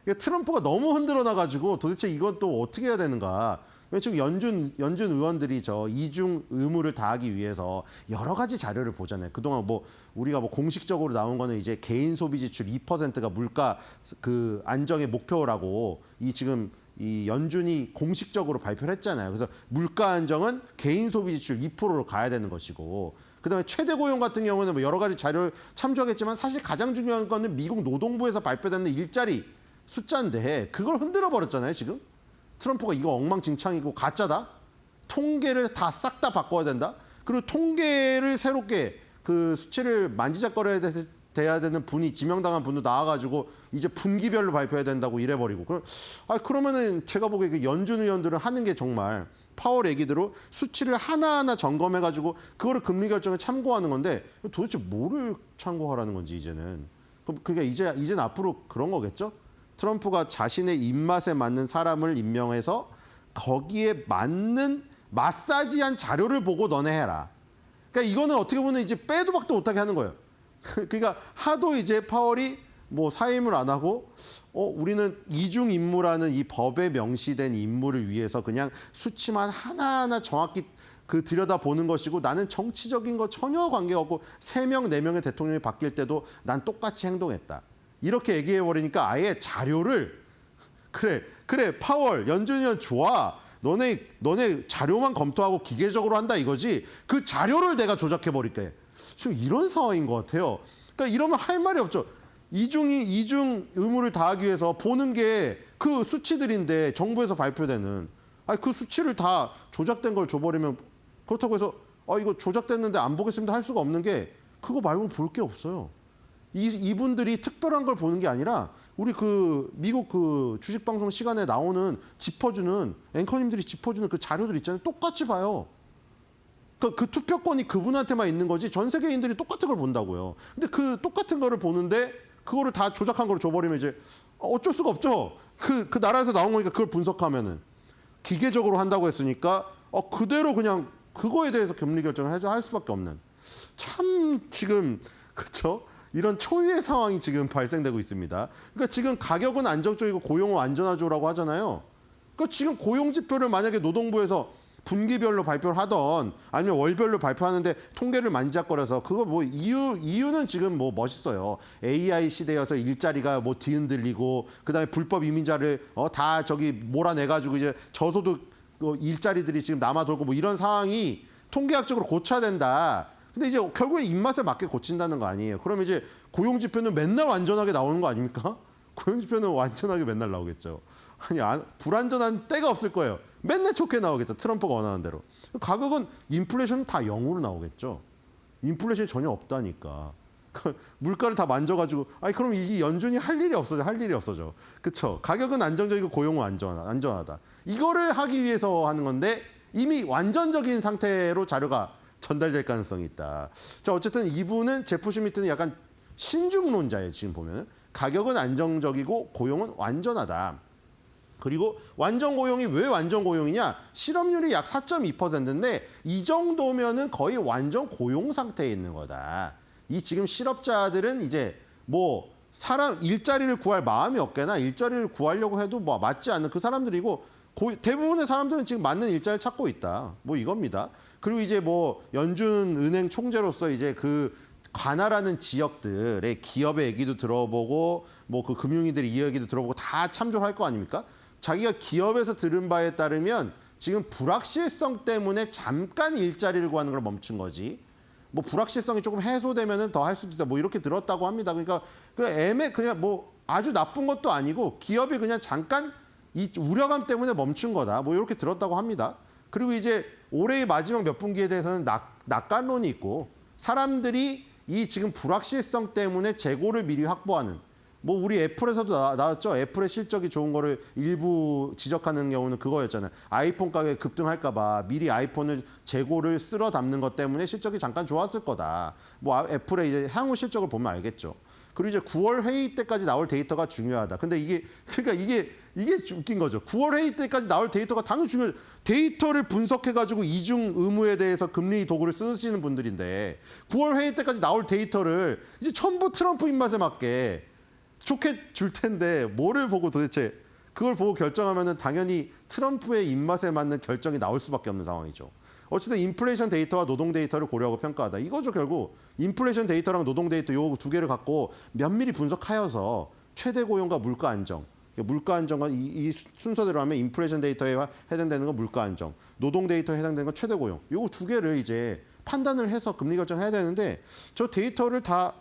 그러니까 트럼프가 너무 흔들어 놔가지고 도대체 이건 또 어떻게 해야 되는가. 지금 연준 의원들이 저 이중 의무를 다하기 위해서 여러 가지 자료를 보잖아요. 그동안 뭐 우리가 뭐 공식적으로 나온 거는 이제 개인 소비 지출 2%가 물가 그 안정의 목표라고 이 지금 이 연준이 공식적으로 발표를 했잖아요. 그래서 물가 안정은 개인 소비 지출 2%로 가야 되는 것이고, 그다음에 최대 고용 같은 경우는 뭐 여러 가지 자료를 참조하겠지만 사실 가장 중요한 거는 미국 노동부에서 발표되는 일자리 숫자인데 그걸 흔들어 버렸잖아요. 지금 트럼프가 이거 엉망진창이고 가짜다. 통계를 다 싹 다 바꿔야 된다. 그리고 통계를 새롭게 그 수치를 만지작거려야 돼야 되는 분이 지명당한 분도 나와가지고 이제 분기별로 발표해야 된다고 이래버리고. 그러면은 제가 보기에 그 연준 의원들은 하는 게 정말 파월 얘기대로 수치를 하나하나 점검해가지고 그거를 금리 결정에 참고하는 건데 도대체 뭐를 참고하라는 건지 이제는. 그러니까 이제는 앞으로 그런 거겠죠? 트럼프가 자신의 입맛에 맞는 사람을 임명해서 거기에 맞는 마사지한 자료를 보고 너네 해라. 그러니까 이거는 어떻게 보면 이제 빼도 박도 못하게 하는 거예요. 그러니까 하도 이제 파월이 뭐 사임을 안 하고 우리는 이중 임무라는 이 법에 명시된 임무를 위해서 그냥 수치만 하나하나 정확히 그 들여다보는 것이고 나는 정치적인 거 전혀 관계없고 3명, 4명의 대통령이 바뀔 때도 난 똑같이 행동했다. 이렇게 얘기해버리니까 아예 자료를 그래 파월 연준 의원 좋아. 너네 자료만 검토하고 기계적으로 한다 이거지. 그 자료를 내가 조작해버릴게. 지금 이런 상황인 것 같아요. 그러니까 이러면 할 말이 없죠. 이중 의무를 다하기 위해서 보는 게 그 수치들인데 정부에서 발표되는 그 수치를 다 조작된 걸 줘버리면 그렇다고 해서 이거 조작됐는데 안 보겠습니다 할 수가 없는 게 그거 말고 볼 게 없어요. 이분들이 특별한 걸 보는 게 아니라 우리 그 미국 그 주식방송 시간에 나오는 짚어주는 앵커님들이 짚어주는 그 자료들 있잖아요. 똑같이 봐요. 그 투표권이 그분한테만 있는 거지 전 세계인들이 똑같은 걸 본다고요. 근데 그 똑같은 거를 보는데 그거를 다 조작한 걸 줘버리면 이제 어쩔 수가 없죠. 그 나라에서 나온 거니까 그걸 분석하면은 기계적으로 한다고 했으니까 그대로 그냥 그거에 대해서 금리 결정을 할 수밖에 없는 참 지금 그렇죠. 이런 초유의 상황이 지금 발생되고 있습니다. 그러니까 지금 가격은 안정적이고 고용은 안전하죠라고 하잖아요. 그러니까 지금 고용 지표를 만약에 노동부에서 분기별로 발표를 하던 아니면 월별로 발표하는데 통계를 만지작거려서 그거 뭐 이유는 지금 뭐 멋있어요. AI 시대여서 일자리가 뭐 뒤흔들리고 그다음에 불법 이민자를 다 저기 몰아내가지고 이제 저소득 일자리들이 지금 남아돌고 뭐 이런 상황이 통계학적으로 고쳐야 된다. 근데 이제 결국에 입맛에 맞게 고친다는 거 아니에요. 그럼 이제 고용 지표는 맨날 완전하게 나오는 거 아닙니까? 고용 지표는 완전하게 맨날 나오겠죠. 아니 불완전한 때가 없을 거예요. 맨날 좋게 나오겠죠. 트럼프가 원하는 대로. 가격은 인플레이션은 다 0으로 나오겠죠. 인플레이션이 전혀 없다니까. 물가를 다 만져가지고 그럼 이 연준이 할 일이 없어져. 그렇죠. 가격은 안정적이고 고용은 안전하다. 이거를 하기 위해서 하는 건데 이미 완전적인 상태로 자료가 전달될 가능성이 있다. 자, 어쨌든 이분은 제프 슈미트는 약간 신중론자예요. 지금 보면 가격은 안정적이고 고용은 완전하다. 그리고 완전 고용이 왜 완전 고용이냐? 실업률이 약 4.2%인데 이 정도면은 거의 완전 고용 상태에 있는 거다. 이 지금 실업자들은 이제 뭐 일자리를 구할 마음이 없거나 일자리를 구하려고 해도 뭐 맞지 않는 그 사람들이고 대부분의 사람들은 지금 맞는 일자리를 찾고 있다. 뭐 이겁니다. 그리고 이제 뭐 연준은행 총재로서 이제 그 관할하는 지역들의 기업의 얘기도 들어보고 뭐 그 금융위들의 이 얘기도 들어보고 다 참조할 거 아닙니까? 자기가 기업에서 들은 바에 따르면 지금 불확실성 때문에 잠깐 일자리를 구하는 걸 멈춘 거지. 뭐 불확실성이 조금 해소되면은 더 할 수도 있다. 뭐 이렇게 들었다고 합니다. 그러니까 그냥 뭐 아주 나쁜 것도 아니고 기업이 그냥 잠깐 이 우려감 때문에 멈춘 거다. 뭐 이렇게 들었다고 합니다. 그리고 이제 올해의 마지막 몇 분기에 대해서는 낙관론이 있고 사람들이 이 지금 불확실성 때문에 재고를 미리 확보하는 뭐 우리 애플에서도 나왔죠. 애플의 실적이 좋은 거를 일부 지적하는 경우는 그거였잖아요. 아이폰 가격이 급등할까 봐 미리 아이폰을 재고를 쓸어 담는 것 때문에 실적이 잠깐 좋았을 거다. 뭐 애플의 이제 향후 실적을 보면 알겠죠. 그리고 이제 9월 회의 때까지 나올 데이터가 중요하다. 근데 이게 웃긴 거죠. 9월 회의 때까지 나올 데이터가 당연히 중요해요. 데이터를 분석해가지고 이중 의무에 대해서 금리 도구를 쓰시는 분들인데 9월 회의 때까지 나올 데이터를 이제 전부 트럼프 입맛에 맞게 좋게 줄 텐데 뭐를 보고 도대체 그걸 보고 결정하면은 당연히 트럼프의 입맛에 맞는 결정이 나올 수밖에 없는 상황이죠. 어쨌든 인플레이션 데이터와 노동 데이터를 고려하고 평가하다. 이거죠 결국. 인플레이션 데이터랑 노동 데이터 요 두 개를 갖고 면밀히 분석하여서 최대 고용과 물가 안정. 물가 안정과 이 순서대로 하면 인플레이션 데이터에 해당되는 건 물가 안정, 노동 데이터에 해당되는 건 최대 고용. 요거 두 개를 이제 판단을 해서 금리 결정해야 되는데 저 데이터를 다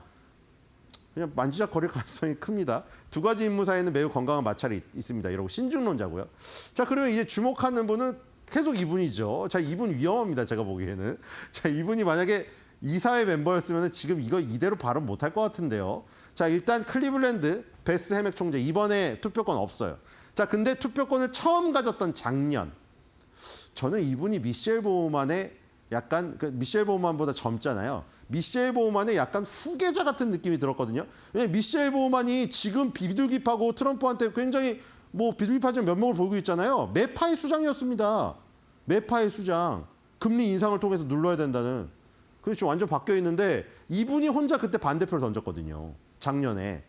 그냥 만지작거릴 가능성이 큽니다. 두 가지 임무 사이에는 매우 건강한 마찰이 있습니다. 이러고 신중론자고요. 자, 그러면 이제 주목하는 분은 계속 이분이죠. 자, 이분 위험합니다. 제가 보기에는. 자, 이분이 만약에 이사회 멤버였으면 지금 이거 이대로 발언 못할 것 같은데요. 자, 일단 클리블랜드 베스 해맥 총재 이번에 투표권 없어요. 자, 근데 투표권을 처음 가졌던 작년 저는 이분이 미셸 보우만의 약간 미셸 보우만보다 젊잖아요. 미셸 보우만의 약간 후계자 같은 느낌이 들었거든요. 왜냐면 미셸 보우만이 지금 비둘기파고 트럼프한테 굉장히 비둘기파적 면목을 보이고 있잖아요. 매파의 수장이었습니다. 매파의 수장. 금리 인상을 통해서 눌러야 된다는. 그렇죠. 완전 바뀌어 있는데 이분이 혼자 그때 반대표를 던졌거든요. 작년에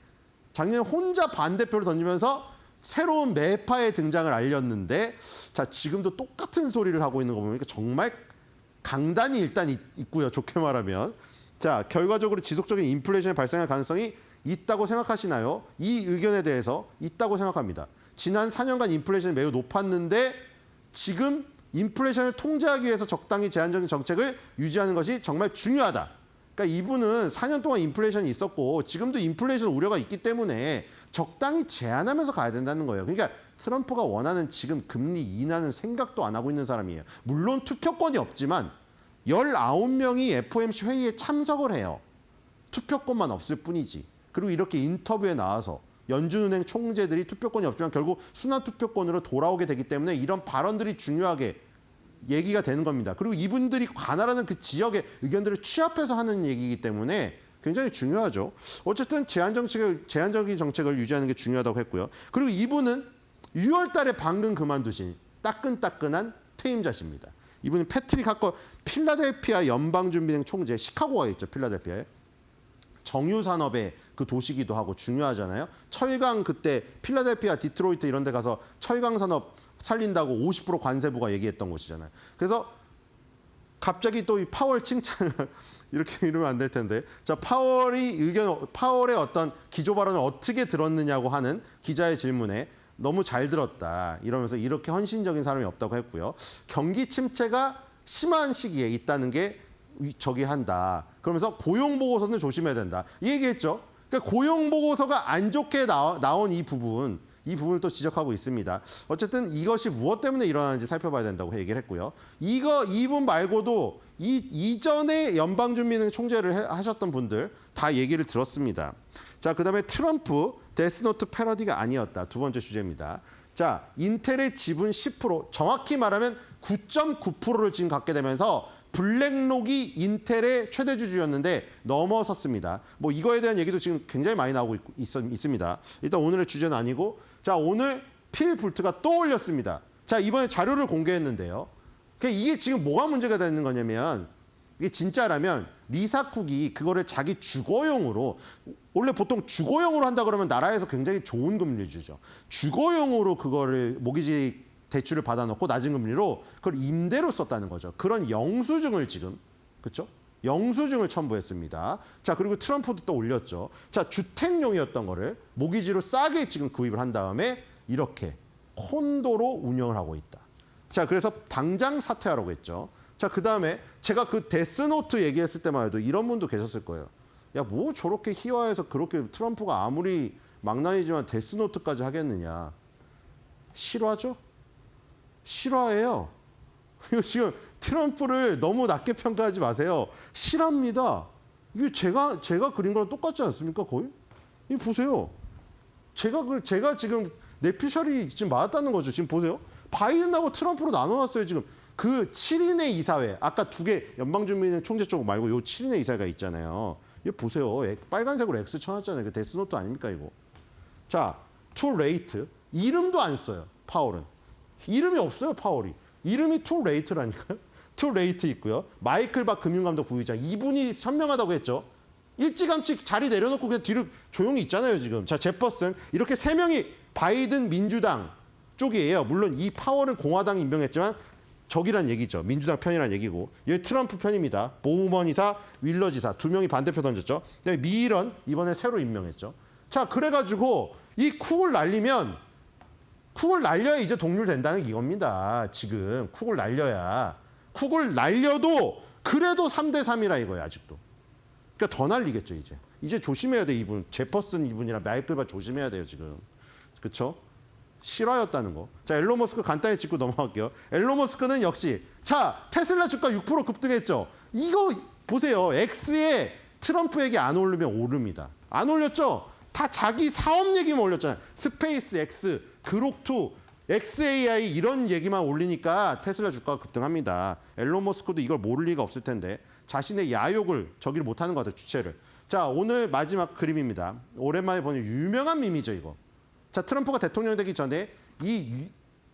혼자 반대표를 던지면서 새로운 매파의 등장을 알렸는데 자, 지금도 똑같은 소리를 하고 있는 거 보니까 정말 강단이 일단 있고요. 좋게 말하면. 자, 결과적으로 지속적인 인플레이션이 발생할 가능성이 있다고 생각하시나요? 이 의견에 대해서 있다고 생각합니다. 지난 4년간 인플레이션이 매우 높았는데 지금 인플레이션을 통제하기 위해서 적당히 제한적인 정책을 유지하는 것이 정말 중요하다. 그러니까 이분은 4년 동안 인플레이션이 있었고 지금도 인플레이션 우려가 있기 때문에 적당히 제한하면서 가야 된다는 거예요. 그러니까 트럼프가 원하는 지금 금리 인하는 생각도 안 하고 있는 사람이에요. 물론 투표권이 없지만 19명이 FOMC 회의에 참석을 해요. 투표권만 없을 뿐이지. 그리고 이렇게 인터뷰에 나와서 연준은행 총재들이 투표권이 없지만 결국 순환 투표권으로 돌아오게 되기 때문에 이런 발언들이 중요하게 얘기가 되는 겁니다. 그리고 이분들이 관할하는 그 지역의 의견들을 취합해서 하는 얘기이기 때문에 굉장히 중요하죠. 어쨌든 제한적인 정책을 유지하는 게 중요하다고 했고요. 그리고 이분은 6월 달에 방금 그만두신 따끈따끈한 퇴임자십니다. 이분은 패트릭 하커 필라델피아 연방준비은행 총재, 시카고가 있죠. 필라델피아에. 정유산업의 그 도시기도 하고 중요하잖아요. 철강 그때 필라델피아, 디트로이트 이런 데 가서 철강 산업 살린다고 50% 관세부가 얘기했던 곳이잖아요. 그래서 갑자기 또 이 파월 칭찬을 이렇게 이러면 안 될 텐데. 자, 파월의 어떤 기조 발언을 어떻게 들었느냐고 하는 기자의 질문에 너무 잘 들었다. 이러면서 이렇게 헌신적인 사람이 없다고 했고요. 경기 침체가 심한 시기에 있다는 게 저기 한다. 그러면서 고용 보고서는 조심해야 된다. 이 얘기했죠. 그러니까 고용 보고서가 안 좋게 나온 이 부분을 또 지적하고 있습니다. 어쨌든 이것이 무엇 때문에 일어나는지 살펴봐야 된다고 얘기를 했고요. 이분 말고도 이전에 연방준비은행 총재를 하셨던 분들 다 얘기를 들었습니다. 자, 그다음에 트럼프 데스노트 패러디가 아니었다. 두 번째 주제입니다. 자, 인텔의 지분 10%, 정확히 말하면 9.9%를 지금 갖게 되면서 블랙록이 인텔의 최대 주주였는데 넘어섰습니다. 이거에 대한 얘기도 지금 굉장히 많이 나오고 있습니다. 일단 오늘의 주제는 아니고, 자, 오늘 필 불트가 또 올렸습니다. 자, 이번에 자료를 공개했는데요. 이게 지금 뭐가 문제가 되는 거냐면, 이게 진짜라면 리사 쿡이 그거를 자기 주거용으로, 원래 보통 주거용으로 한다 그러면 나라에서 굉장히 좋은 금리를 주죠. 주거용으로 그거를 모기지 대출을 받아놓고 낮은 금리로 그걸 임대로 썼다는 거죠. 그런 영수증을 지금, 그렇죠? 영수증을 첨부했습니다. 자, 그리고 트럼프도 또 올렸죠. 자, 주택용이었던 거를 모기지로 싸게 지금 구입을 한 다음에 이렇게 콘도로 운영을 하고 있다. 자, 그래서 당장 사퇴하라고 했죠. 자, 그 다음에 제가 그 데스노트 얘기했을 때만 해도 이런 분도 계셨을 거예요. 야, 뭐 저렇게 희화해서 그렇게 트럼프가 아무리 망나니지만 데스노트까지 하겠느냐. 실화죠? 실화예요. 이거 지금 트럼프를 너무 낮게 평가하지 마세요. 실화입니다. 이게 제가 그린 거랑 똑같지 않습니까? 거의? 이거 보세요. 제가 지금 내피셜이 지금 맞았다는 거죠. 지금 보세요. 바이든하고 트럼프로 나눠놨어요. 지금 그 7인의 이사회, 아까 두 개 연방준비은행 총재 쪽 말고 요 7인의 이사회가 있잖아요. 이거 보세요. 빨간색으로 X 쳐놨잖아요. 그 데스노트 아닙니까 이거? 자, 투 레이트 이름도 안 써요. 파월은. 이름이 없어요, 파월이. 이름이 투 레이트라니까요. 투 레이트 있고요. 마이클 박 금융감독 부의장. 이분이 현명하다고 했죠. 일찌감치 자리 내려놓고 그냥 뒤로 조용히 있잖아요, 지금. 자, 제퍼슨. 이렇게 3명이 바이든 민주당 쪽이에요. 물론 이 파월은 공화당이 임명했지만 적이란 얘기죠. 민주당 편이란 얘기고. 여기 트럼프 편입니다. 보우먼 이사, 윌러 지사 2명이 반대표 던졌죠. 그다음에 미런 이번에 새로 임명했죠. 자, 그래가지고 이 쿡을 날리면 쿡을 날려야 이제 동률된다는 이겁니다. 지금 쿡을 날려야. 쿡을 날려도 그래도 3대3이라 이거예요, 아직도. 그러니까 더 날리겠죠, 이제. 이제 조심해야 돼, 이분. 제퍼슨 이분이랑 마이클 조심해야 돼요, 지금. 그렇죠? 실화였다는 거. 자, 앨런 머스크 간단히 짚고 넘어갈게요. 앨런 머스크는 역시 자, 테슬라 주가 6% 급등했죠. 이거 보세요. X에 트럼프 얘기 안 오르면 오릅니다. 안 올렸죠? 다 자기 사업 얘기만 올렸잖아요. 스페이스 X, 그록2, XAI 이런 얘기만 올리니까 테슬라 주가가 급등합니다. 앨런 머스크도 이걸 모를 리가 없을 텐데 자신의 야욕을 저기를 못하는 것 같아요. 주체를. 자, 오늘 마지막 그림입니다. 오랜만에 보는 유명한 밈이죠, 이거. 자, 트럼프가 대통령 되기 전에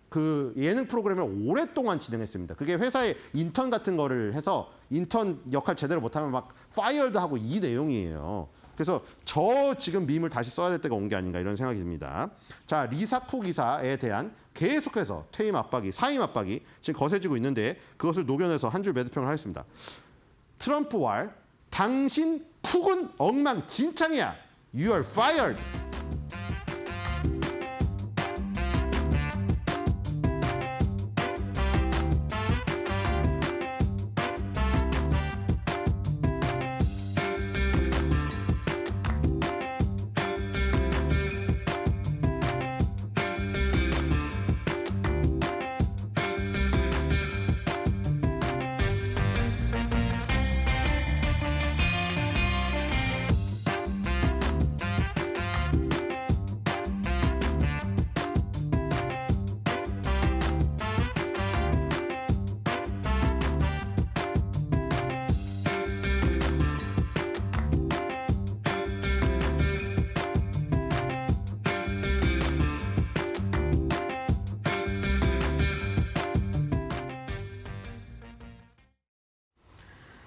그 예능 프로그램을 오랫동안 진행했습니다. 그게 회사에 인턴 같은 거를 해서 인턴 역할 제대로 못하면 막 파이어도 하고 이 내용이에요. 그래서 저 지금 밈을 다시 써야 될 때가 온 게 아닌가 이런 생각이 듭니다. 자, 리사 쿡 이사에 대한 계속해서 퇴임 압박이, 사임 압박이 지금 거세지고 있는데 그것을 녹여내서 한 줄 매도평을 하겠습니다. 트럼프 왈, 당신 쿡은 엉망진창이야. You are fired.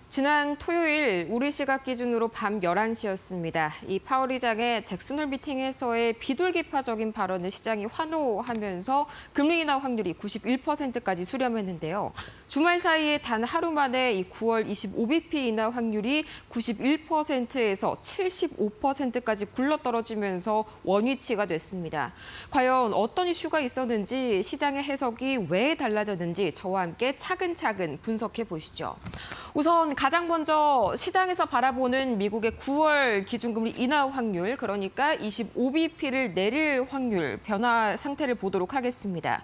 지난 토요일 우리 시각 기준으로 밤 11시였습니다. 이 파월 의장의 잭슨홀 미팅에서의 비둘기파적인 발언을 시장이 환호하면서 금리 인하 확률이 91%까지 수렴했는데요. 주말 사이에 단 하루 만에 이 9월 25bp 인하 확률이 91%에서 75%까지 굴러떨어지면서 원위치가 됐습니다. 과연 어떤 이슈가 있었는지 시장의 해석이 왜 달라졌는지 저와 함께 차근차근 분석해 보시죠. 우선 가장 먼저 시장에서 바라보는 미국의 9월 기준금리 인하 확률, 그러니까 25bp를 내릴 확률 변화 상태를 보도록 하겠습니다.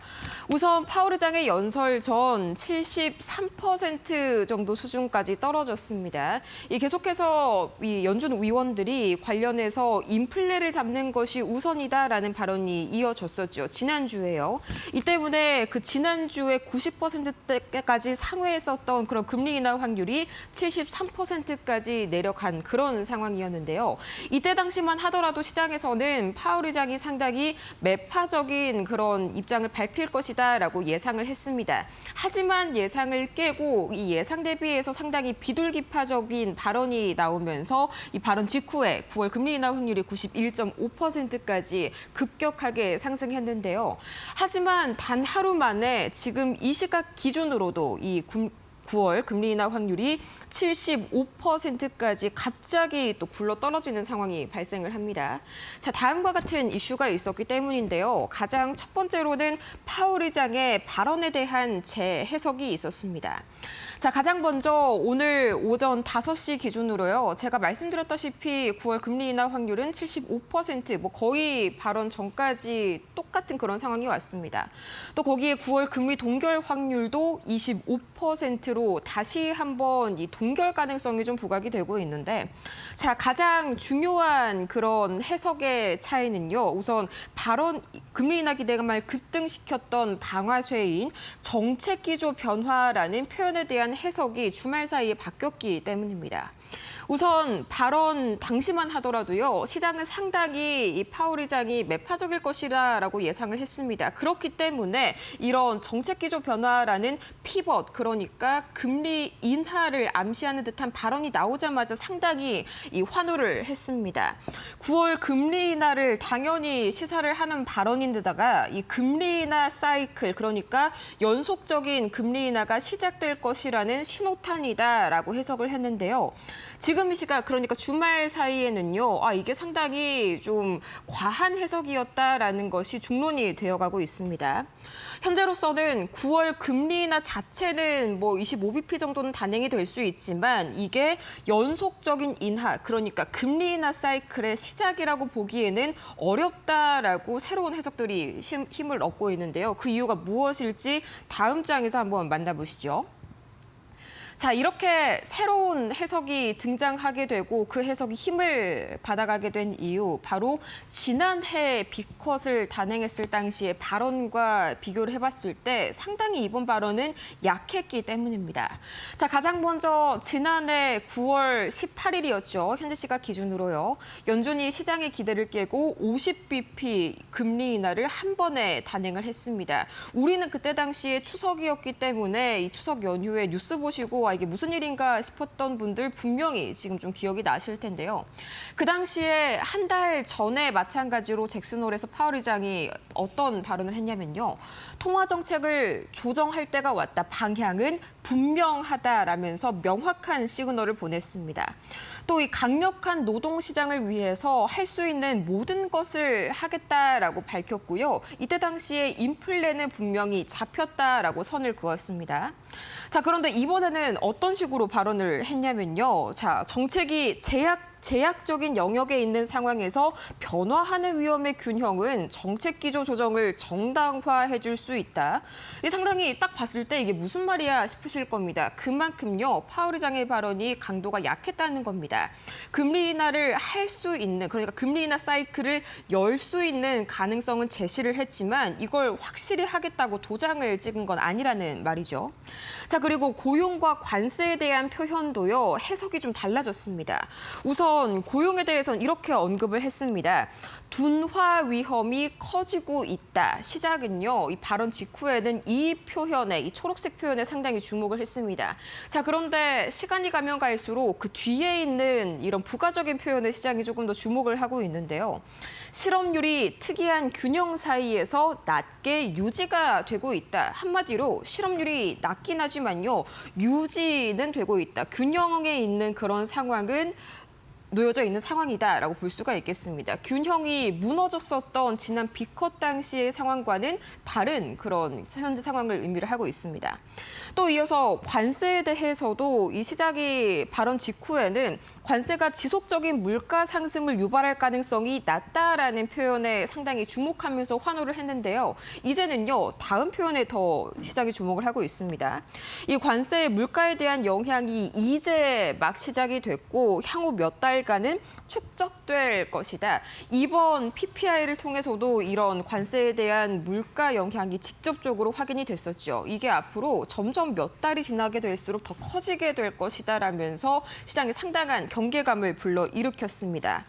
우선 파월 의장의 연설 전 73% 정도 수준까지 떨어졌습니다. 계속해서 이 연준 위원들이 관련해서 인플레를 잡는 것이 우선이다라는 발언이 이어졌었죠. 지난주에요. 이 때문에 그 지난주에 90%대까지 상회했었던 그런 금리 인하 확률이 73%까지 내려간 그런 상황이었는데요. 이때 당시만 하더라도 시장에서는 파월 의장이 상당히 매파적인 그런 입장을 밝힐 것이다라고 예상을 했습니다. 하지만 예상을 깨고 이 예상 대비해서 상당히 비둘기파적인 발언이 나오면서 이 발언 직후에 9월 금리 인하 확률이 91.5%까지 급격하게 상승했는데요. 하지만 단 하루 만에 지금 이 시각 기준으로도 이 9월 금리 인하 확률이 75%까지 갑자기 또 굴러 떨어지는 상황이 발생을 합니다. 자, 다음과 같은 이슈가 있었기 때문인데요. 가장 첫 번째로는 파월 의장의 발언에 대한 재해석이 있었습니다. 자, 가장 먼저 오늘 오전 5시 기준으로요. 제가 말씀드렸다시피 9월 금리 인하 확률은 75%, 거의 발언 전까지 똑같은 그런 상황이 왔습니다. 또 거기에 9월 금리 동결 확률도 25%로 다시 한번 이 동결 가능성이 좀 부각이 되고 있는데, 자, 가장 중요한 그런 해석의 차이는요. 우선 발언 금리 인하 기대감을 급등시켰던 방아쇠인 정책 기조 변화라는 표현에 대한 해석이 주말 사이에 바뀌었기 때문입니다. 우선 발언 당시만 하더라도요. 시장은 상당히 이 파월 의장이 매파적일 것이라고 예상을 했습니다. 그렇기 때문에 이런 정책 기조 변화라는 피벗, 그러니까 시장에다가 금리 인하를 암시하는 듯한 발언이 나오자마자 상당히 환호를 했습니다. 9월 금리 인하를 당연히 시사를 하는 발언인데다가 이 금리 인하 사이클, 그러니까 연속적인 금리 인하가 시작될 것이라는 신호탄이다라고 해석을 했는데요. 지금 이 시각, 그러니까 주말 사이에는요, 이게 상당히 좀 과한 해석이었다라는 것이 중론이 되어가고 있습니다. 현재로서는 9월 금리 인하 자체는 25bp 정도는 단행이 될 수 있지만 이게 연속적인 인하, 그러니까 금리 인하 사이클의 시작이라고 보기에는 어렵다라고 새로운 해석들이 힘을 얻고 있는데요. 그 이유가 무엇일지 다음 장에서 한번 만나보시죠. 자, 이렇게 새로운 해석이 등장하게 되고 그 해석이 힘을 받아가게 된 이유, 바로 지난해 비컷을 단행했을 당시의 발언과 비교를 해봤을 때 상당히 이번 발언은 약했기 때문입니다. 자, 가장 먼저 지난해 9월 18일이었죠. 현재 시각 기준으로요. 연준이 시장의 기대를 깨고 50bp 금리 인하를 한 번에 단행을 했습니다. 우리는 그때 당시에 추석이었기 때문에 이 추석 연휴에 뉴스 보시고 이게 무슨 일인가 싶었던 분들 분명히 지금 좀 기억이 나실 텐데요. 그 당시에 한 달 전에 마찬가지로 잭슨홀에서 파월 의장이 어떤 발언을 했냐면요. 통화 정책을 조정할 때가 왔다. 방향은 분명하다라면서 명확한 시그널을 보냈습니다. 또 이 강력한 노동시장을 위해서 할 수 있는 모든 것을 하겠다라고 밝혔고요. 이때 당시에 인플레는 분명히 잡혔다라고 선을 그었습니다. 자, 그런데 이번에는 어떤 식으로 발언을 했냐면요. 자, 정책이 제약적인 영역에 있는 상황에서 변화하는 위험의 균형은 정책 기조 조정을 정당화해 줄 수 있다. 이 상당히 딱 봤을 때 이게 무슨 말이야 싶으실 겁니다. 그만큼요, 파월 의장의 발언이 강도가 약했다는 겁니다. 금리 인하를 할 수 있는, 그러니까 금리 인하 사이클을 열 수 있는 가능성은 제시를 했지만 이걸 확실히 하겠다고 도장을 찍은 건 아니라는 말이죠. 자, 그리고 고용과 관세에 대한 표현도요, 해석이 좀 달라졌습니다. 우선 고용에 대해서는 이렇게 언급을 했습니다. 둔화 위험이 커지고 있다. 시작은요, 이 발언 직후에는 이 표현에, 이 초록색 표현에 상당히 주목을 했습니다. 자, 그런데 시간이 가면 갈수록 그 뒤에 있는 이런 부가적인 표현에 시장이 조금 더 주목을 하고 있는데요. 실업률이 특이한 균형 사이에서 낮게 유지가 되고 있다. 한마디로 실업률이 낮긴 하지만요, 유지는 되고 있다. 균형에 있는 그런 상황은 놓여져 있는 상황이다라고 볼 수가 있겠습니다. 균형이 무너졌었던 지난 비컷 당시의 상황과는 다른 그런 현재 상황을 의미를 하고 있습니다. 또 이어서 관세에 대해서도 이 시작이 발언 직후에는 관세가 지속적인 물가 상승을 유발할 가능성이 낮다라는 표현에 상당히 주목하면서 환호를 했는데요. 이제는요, 다음 표현에 더 시장이 주목을 하고 있습니다. 이 관세의 물가에 대한 영향이 이제 막 시작이 됐고 향후 몇 달간은 축적될 것이다. 이번 PPI를 통해서도 이런 관세에 대한 물가 영향이 직접적으로 확인이 됐었죠. 이게 앞으로 점점 몇 달이 지나게 될수록 더 커지게 될 것이다라면서 시장에 상당한 경계감을 불러일으켰습니다.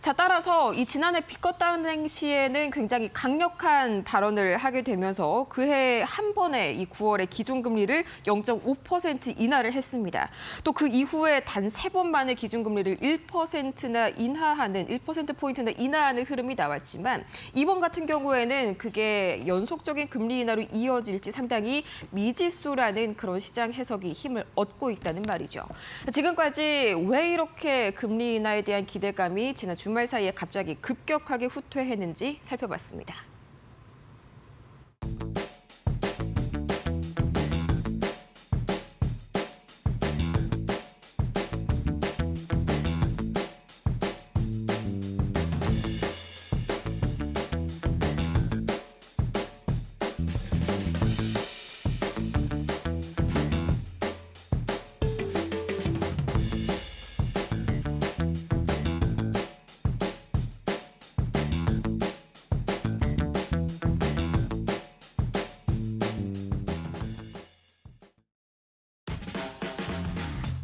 자, 따라서 이 지난해 비컷 단행 시에는 굉장히 강력한 발언을 하게 되면서 그해 한 번에 이 9월에 기준금리를 0.5% 인하를 했습니다. 또 그 이후에 단 3번 만에 기준금리를 1%나 인하하는, 1%포인트나 인하하는 흐름이 나왔지만 이번 같은 경우에는 그게 연속적인 금리 인하로 이어질지 상당히 미지수라는 그런 시장 해석이 힘을 얻고 있다는 말이죠. 지금까지 왜 이렇게 금리 인하에 대한 기대감이 지난 주말 사이에 갑자기 급격하게 후퇴했는지 살펴봤습니다.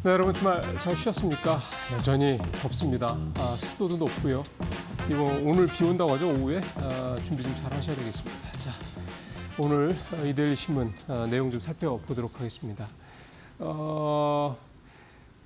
네, 여러분 주말 잘 쉬셨습니까? 여전히 덥습니다. 습도도 높고요. 오늘 비 온다고 하죠, 오후에. 준비 좀 잘 하셔야 되겠습니다. 자, 오늘 이데일리 신문 내용 좀 살펴보도록 하겠습니다.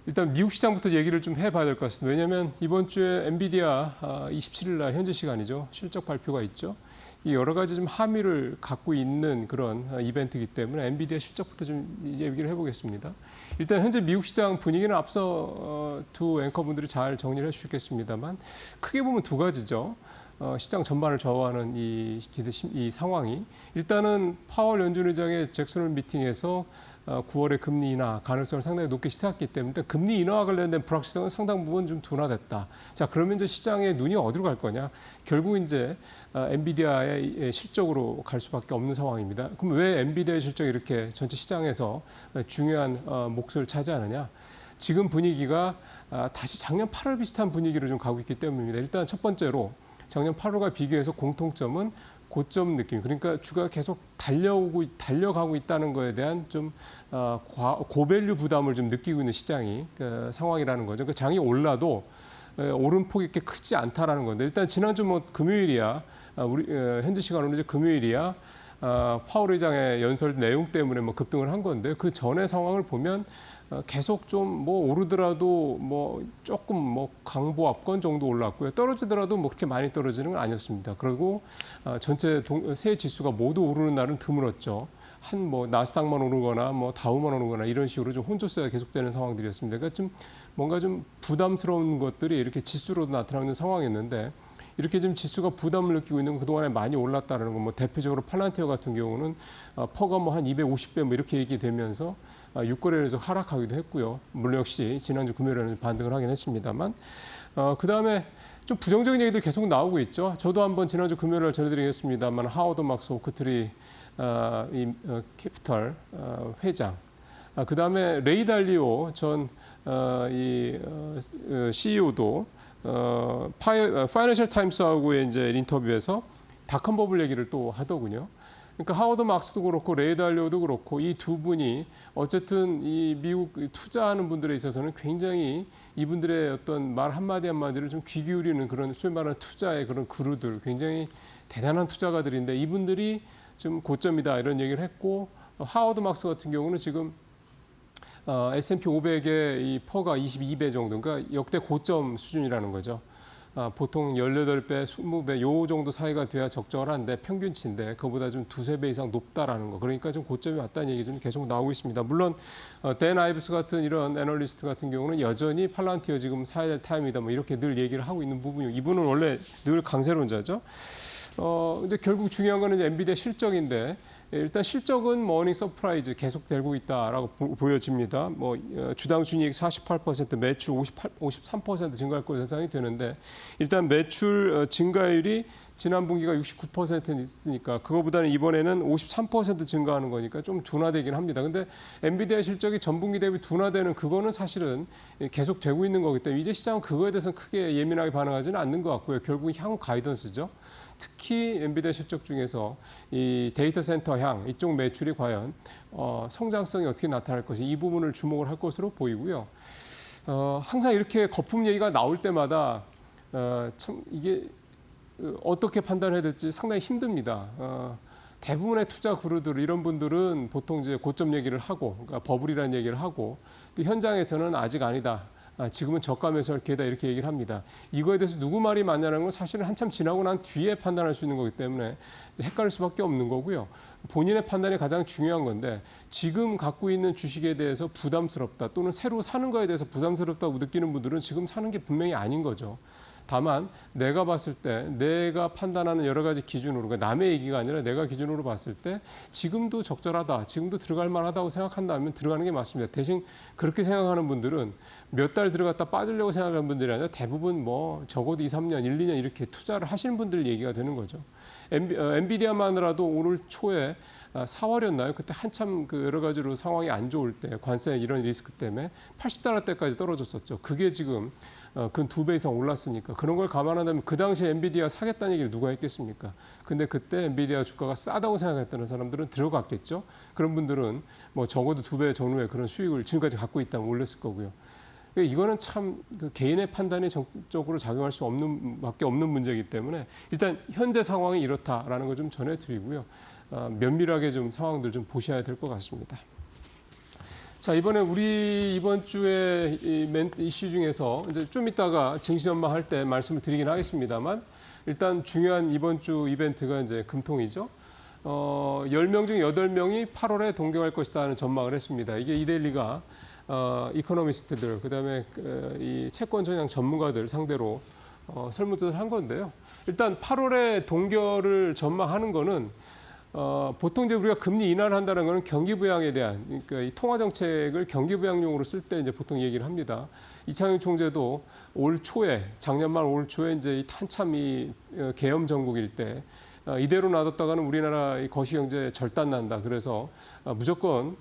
일단 미국 시장부터 얘기를 좀 해봐야 될 것 같습니다. 왜냐하면 이번 주에 엔비디아 27일 날 현지 시간이죠. 실적 발표가 있죠. 이 여러 가지 좀 함의를 갖고 있는 그런 이벤트이기 때문에 엔비디아 실적부터 좀 얘기를 해보겠습니다. 일단 현재 미국 시장 분위기는 앞서 두 앵커분들이 잘 정리를 해주셨겠습니다만 크게 보면 두 가지죠. 시장 전반을 좌우하는 이 상황이 일단은 파월 연준 의장의 잭슨 홀 미팅에서 9월에 금리 인하 가능성을 상당히 높게 시사했기 때문에 금리 인하와 관련된 불확실성은 상당 부분 좀 둔화됐다. 자, 그러면 이제 시장의 눈이 어디로 갈 거냐? 결국 이제 엔비디아의 실적으로 갈 수밖에 없는 상황입니다. 그럼 왜 엔비디아의 실적이 이렇게 전체 시장에서 중요한 몫을 차지하느냐? 지금 분위기가 다시 작년 8월 비슷한 분위기로 좀 가고 있기 때문입니다. 일단 첫 번째로 작년 8월과 비교해서 공통점은 고점 느낌, 그러니까 주가가 계속 달려가고 있다는 거에 대한 좀 고밸류 부담을 좀 느끼고 있는 시장이 상황이라는 거죠. 그 장이 올라도 오름폭이 이렇게 크지 않다라는 건데 일단 지난주 뭐 금요일이야, 우리 현지 시간으로 이제 금요일이야. 파월 의장의 연설 내용 때문에 뭐 급등을 한 건데 그 전의 상황을 보면 계속 좀 뭐 오르더라도 뭐 조금 뭐 강보합권 정도 올랐고요. 떨어지더라도 뭐 그렇게 많이 떨어지는 건 아니었습니다. 그리고 전체 세 지수가 모두 오르는 날은 드물었죠. 한 뭐 나스닥만 오르거나 뭐 다우만 오르거나 이런 식으로 좀 혼조세가 계속되는 상황들이었습니다. 그러니까 좀 뭔가 좀 부담스러운 것들이 이렇게 지수로도 나타나는 상황이었는데 이렇게 지금 지수가 부담을 느끼고 있는 건 그동안에 많이 올랐다는 거, 뭐 대표적으로 팔란티어 같은 경우는 퍼가 뭐 한 250배 뭐 이렇게 얘기되면서 6거래일에서 하락하기도 했고요. 물론 역시 지난주 금요일에는 반등을 하긴 했습니다만 그 다음에 좀 부정적인 얘기도 계속 나오고 있죠. 저도 한번 지난주 금요일에 전해드리겠습니다만 하워드 막스 오크트리 캐피털 회장, 그 다음에 레이 달리오 전 CEO도 파이낸셜 타임스하고의 이제 인터뷰에서 닷컴 버블 얘기를 또 하더군요. 그러니까 하워드 막스도 그렇고 레이 달리오도 그렇고 이 두 분이 어쨌든 이 미국 투자하는 분들에 있어서는 굉장히 이분들의 어떤 말 한마디 한마디를 좀 귀 기울이는 그런 소위 말하는 투자의 그런 그루들, 굉장히 대단한 투자가들인데 이분들이 좀 고점이다 이런 얘기를 했고 하워드 막스 같은 경우는 지금 S&P 500의 이 퍼가 22배 정도, 그러니까 역대 고점 수준이라는 거죠. 보통 18배, 20배 요 정도 사이가 돼야 적절한데 평균치인데 그보다 좀 두세 배 이상 높다라는 거. 그러니까 좀 고점이 왔다는 얘기 좀 계속 나오고 있습니다. 물론 댄 아이브스 같은 이런 애널리스트 같은 경우는 여전히 팔란티어 지금 사야 될 타임이다 뭐 이렇게 늘 얘기를 하고 있는 부분이고 이분은 원래 늘 강세론자죠. 근데 결국 중요한 거는 이제 엔비디아 실적인데 일단 실적은 머닝 서프라이즈 계속되고 있다라고 보여집니다. 뭐 주당 순이익 48%, 매출 53% 증가할 것으로 예상이 되는데 일단 매출 증가율이 지난 분기가 69% 있으니까 그거보다는 이번에는 53% 증가하는 거니까 좀 둔화되긴 합니다. 근데 엔비디아 실적이 전분기 대비 둔화되는 그거는 사실은 계속 되고 있는 거기 때문에 이제 시장은 그거에 대해서는 크게 예민하게 반응하지는 않는 것 같고요. 결국 향후 가이던스죠. 특히 엔비디아 실적 중에서 이 데이터 센터 향 이쪽 매출이 과연 성장성이 어떻게 나타날 것인지 이 부분을 주목을 할 것으로 보이고요. 항상 이렇게 거품 얘기가 나올 때마다 참 이게 어떻게 판단해야 될지 상당히 힘듭니다. 대부분의 투자 그루들 이런 분들은 보통 이제 고점 얘기를 하고 그러니까 버블이라는 얘기를 하고 또 현장에서는 아직 아니다. 지금은 저가 매수할 기회다 이렇게 얘기를 합니다. 이거에 대해서 누구 말이 맞냐는 건 사실은 한참 지나고 난 뒤에 판단할 수 있는 거기 때문에 헷갈릴 수밖에 없는 거고요. 본인의 판단이 가장 중요한 건데 지금 갖고 있는 주식에 대해서 부담스럽다 또는 새로 사는 거에 대해서 부담스럽다고 느끼는 분들은 지금 사는 게 분명히 아닌 거죠. 다만 내가 봤을 때 내가 판단하는 여러 가지 기준으로 그러니까 남의 얘기가 아니라 내가 기준으로 봤을 때 지금도 적절하다, 지금도 들어갈 만하다고 생각한다면 들어가는 게 맞습니다. 대신 그렇게 생각하는 분들은 몇 달 들어갔다 빠지려고 생각하는 분들이 아니라 대부분 뭐 적어도 2, 3년, 1, 2년 이렇게 투자를 하시는 분들 얘기가 되는 거죠. 엔비디아만으로도 오늘 초에 4월이었나요? 그때 한참 그 여러 가지로 상황이 안 좋을 때 관세 이런 리스크 때문에 $80대까지 떨어졌었죠. 그게 지금 근 2배 이상 올랐으니까 그런 걸 감안한다면 그 당시에 엔비디아 사겠다는 얘기를 누가 했겠습니까? 근데 그때 엔비디아 주가가 싸다고 생각했다는 사람들은 들어갔겠죠. 그런 분들은 뭐 적어도 2배 전후에 그런 수익을 지금까지 갖고 있다면 올렸을 거고요. 이거는 참 그 개인의 판단이 적극적으로 작용할 수 밖에 없는 문제이기 때문에 일단 현재 상황이 이렇다라는 걸 좀 전해드리고요. 면밀하게 좀 상황들 좀 보셔야 될 것 같습니다. 자, 이번에 우리 이번 주에 이슈 중에서 이제 좀 이따가 증시 전망할 때 말씀을 드리긴 하겠습니다만 일단 중요한 이번 주 이벤트가 이제 금통이죠. 10명 중 8명이 8월에 동경할 것이다는 전망을 했습니다. 이게 이데일리가 이코노미스트들, 그다음에 이 채권 전향 전문가들 상대로 설문조사를 한 건데요. 일단 8월에 동결을 전망하는 거는 보통 이제 우리가 금리 인하를 한다는 거는 경기 부양에 대한, 그러니까 이 통화 정책을 경기 부양용으로 쓸 때 이제 보통 얘기를 합니다. 이창용 총재도 올 초에, 작년 말 올 초에 이제 이 한참 이 계엄 전국일 때 이대로 놔뒀다가는 우리나라 이 거시 경제 절단 난다. 그래서 무조건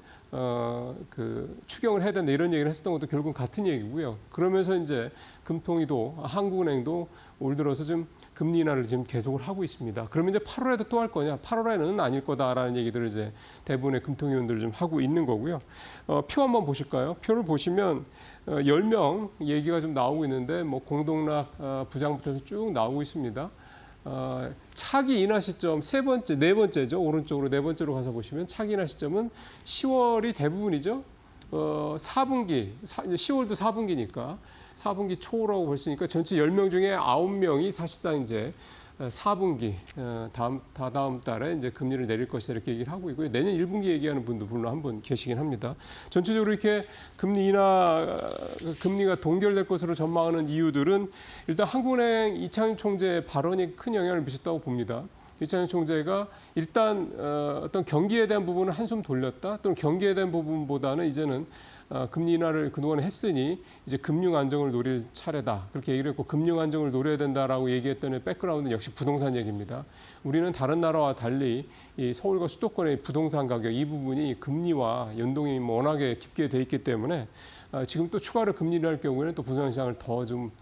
그 추경을 해야 된다 이런 얘기를 했었던 것도 결국은 같은 얘기고요. 그러면서 이제 금통위도 한국은행도 올 들어서 좀 금리 인하를 지금 계속을 하고 있습니다. 그러면 이제 8월에도 또 할 거냐? 8월에는 아닐 거다라는 얘기들을 이제 대부분의 금통위원들을 좀 하고 있는 거고요. 표 한번 보실까요? 표를 보시면 10명 얘기가 좀 나오고 있는데 뭐 공동락 부장부터 해서 쭉 나오고 있습니다. 차기 인하 시점 네 번째죠. 오른쪽으로 네 번째로 가서 보시면 차기 인하 시점은 10월이 대부분이죠. 4분기, 10월도 4분기니까 4분기 초라고 볼 수 있으니까 전체 10명 중에 9명이 사실상 이제 4분기 다다음 달에 이제 금리를 내릴 것이다 이렇게 얘기를 하고 있고요. 내년 1분기 얘기하는 분도 물론 한 분 계시긴 합니다. 전체적으로 이렇게 금리가 동결될 것으로 전망하는 이유들은 일단 한국은행 이창용 총재의 발언이 큰 영향을 미쳤다고 봅니다. 이창용 총재가 일단 어떤 경기에 대한 부분을 한숨 돌렸다 또는 경기에 대한 부분보다는 이제는 금리 인하를 그동안 했으니 이제 금융 안정을 노릴 차례다. 그렇게 얘기를 했고 금융 안정을 노려야 된다라고 얘기했던 백그라운드는 역시 부동산 얘기입니다. 우리는 다른 나라와 달리 이 서울과 수도권의 부동산 가격 이 부분이 금리와 연동이 워낙에 깊게 돼 있기 때문에 지금 또 추가로 금리를 할 경우에는 또 부동산 시장을 더 좀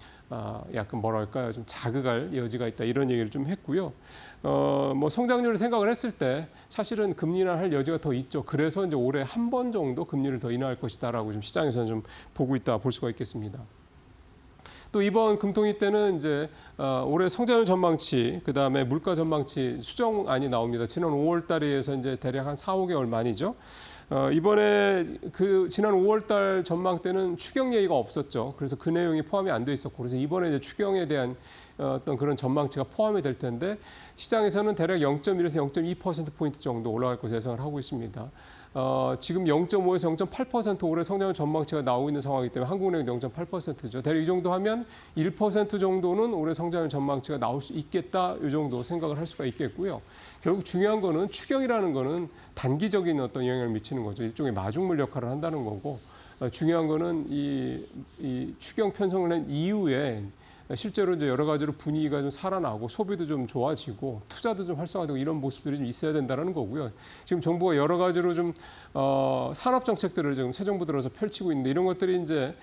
약간 뭐랄까요, 좀 자극할 여지가 있다 이런 얘기를 좀 했고요. 뭐 성장률을 생각을 했을 때 사실은 금리 인하할 여지가 더 있죠. 그래서 이제 올해 한 번 정도 금리를 더 인하할 것이다라고 좀 시장에서는 좀 보고 있다 볼 수가 있겠습니다. 또 이번 금통위 때는 이제 올해 성장률 전망치, 그 다음에 물가 전망치 수정안이 나옵니다. 지난 5월달에 의해서 이제 대략 한 4, 5개월 만이죠. 이번에 그 지난 5월달 전망 때는 추경 얘기가 없었죠. 그래서 그 내용이 포함이 안 돼 있었고, 그래서 이번에 이제 추경에 대한 어떤 그런 전망치가 포함이 될 텐데 시장에서는 대략 0.1에서 0.2%포인트 정도 올라갈 것으로 예상을 하고 있습니다. 지금 0.5에서 0.8% 올해 성장률 전망치가 나오고 있는 상황이기 때문에 한국은행 0.8%죠. 대략 이 정도 하면 1% 정도는 올해 성장률 전망치가 나올 수 있겠다. 이 정도 생각을 할 수가 있겠고요. 결국 중요한 거는 추경이라는 거는 단기적인 어떤 영향을 미치는 거죠. 일종의 마중물 역할을 한다는 거고 중요한 거는 이 추경 편성을 한 이후에 실제로 이제 여러 가지로 분위기가 좀 살아나고 소비도 좀 좋아지고 투자도 좀 활성화되고 이런 모습들이 좀 있어야 된다는 거고요. 지금 정부가 여러 가지로 좀 산업 정책들을 지금 새 정부 들어서 펼치고 있는데 이런 것들이 이제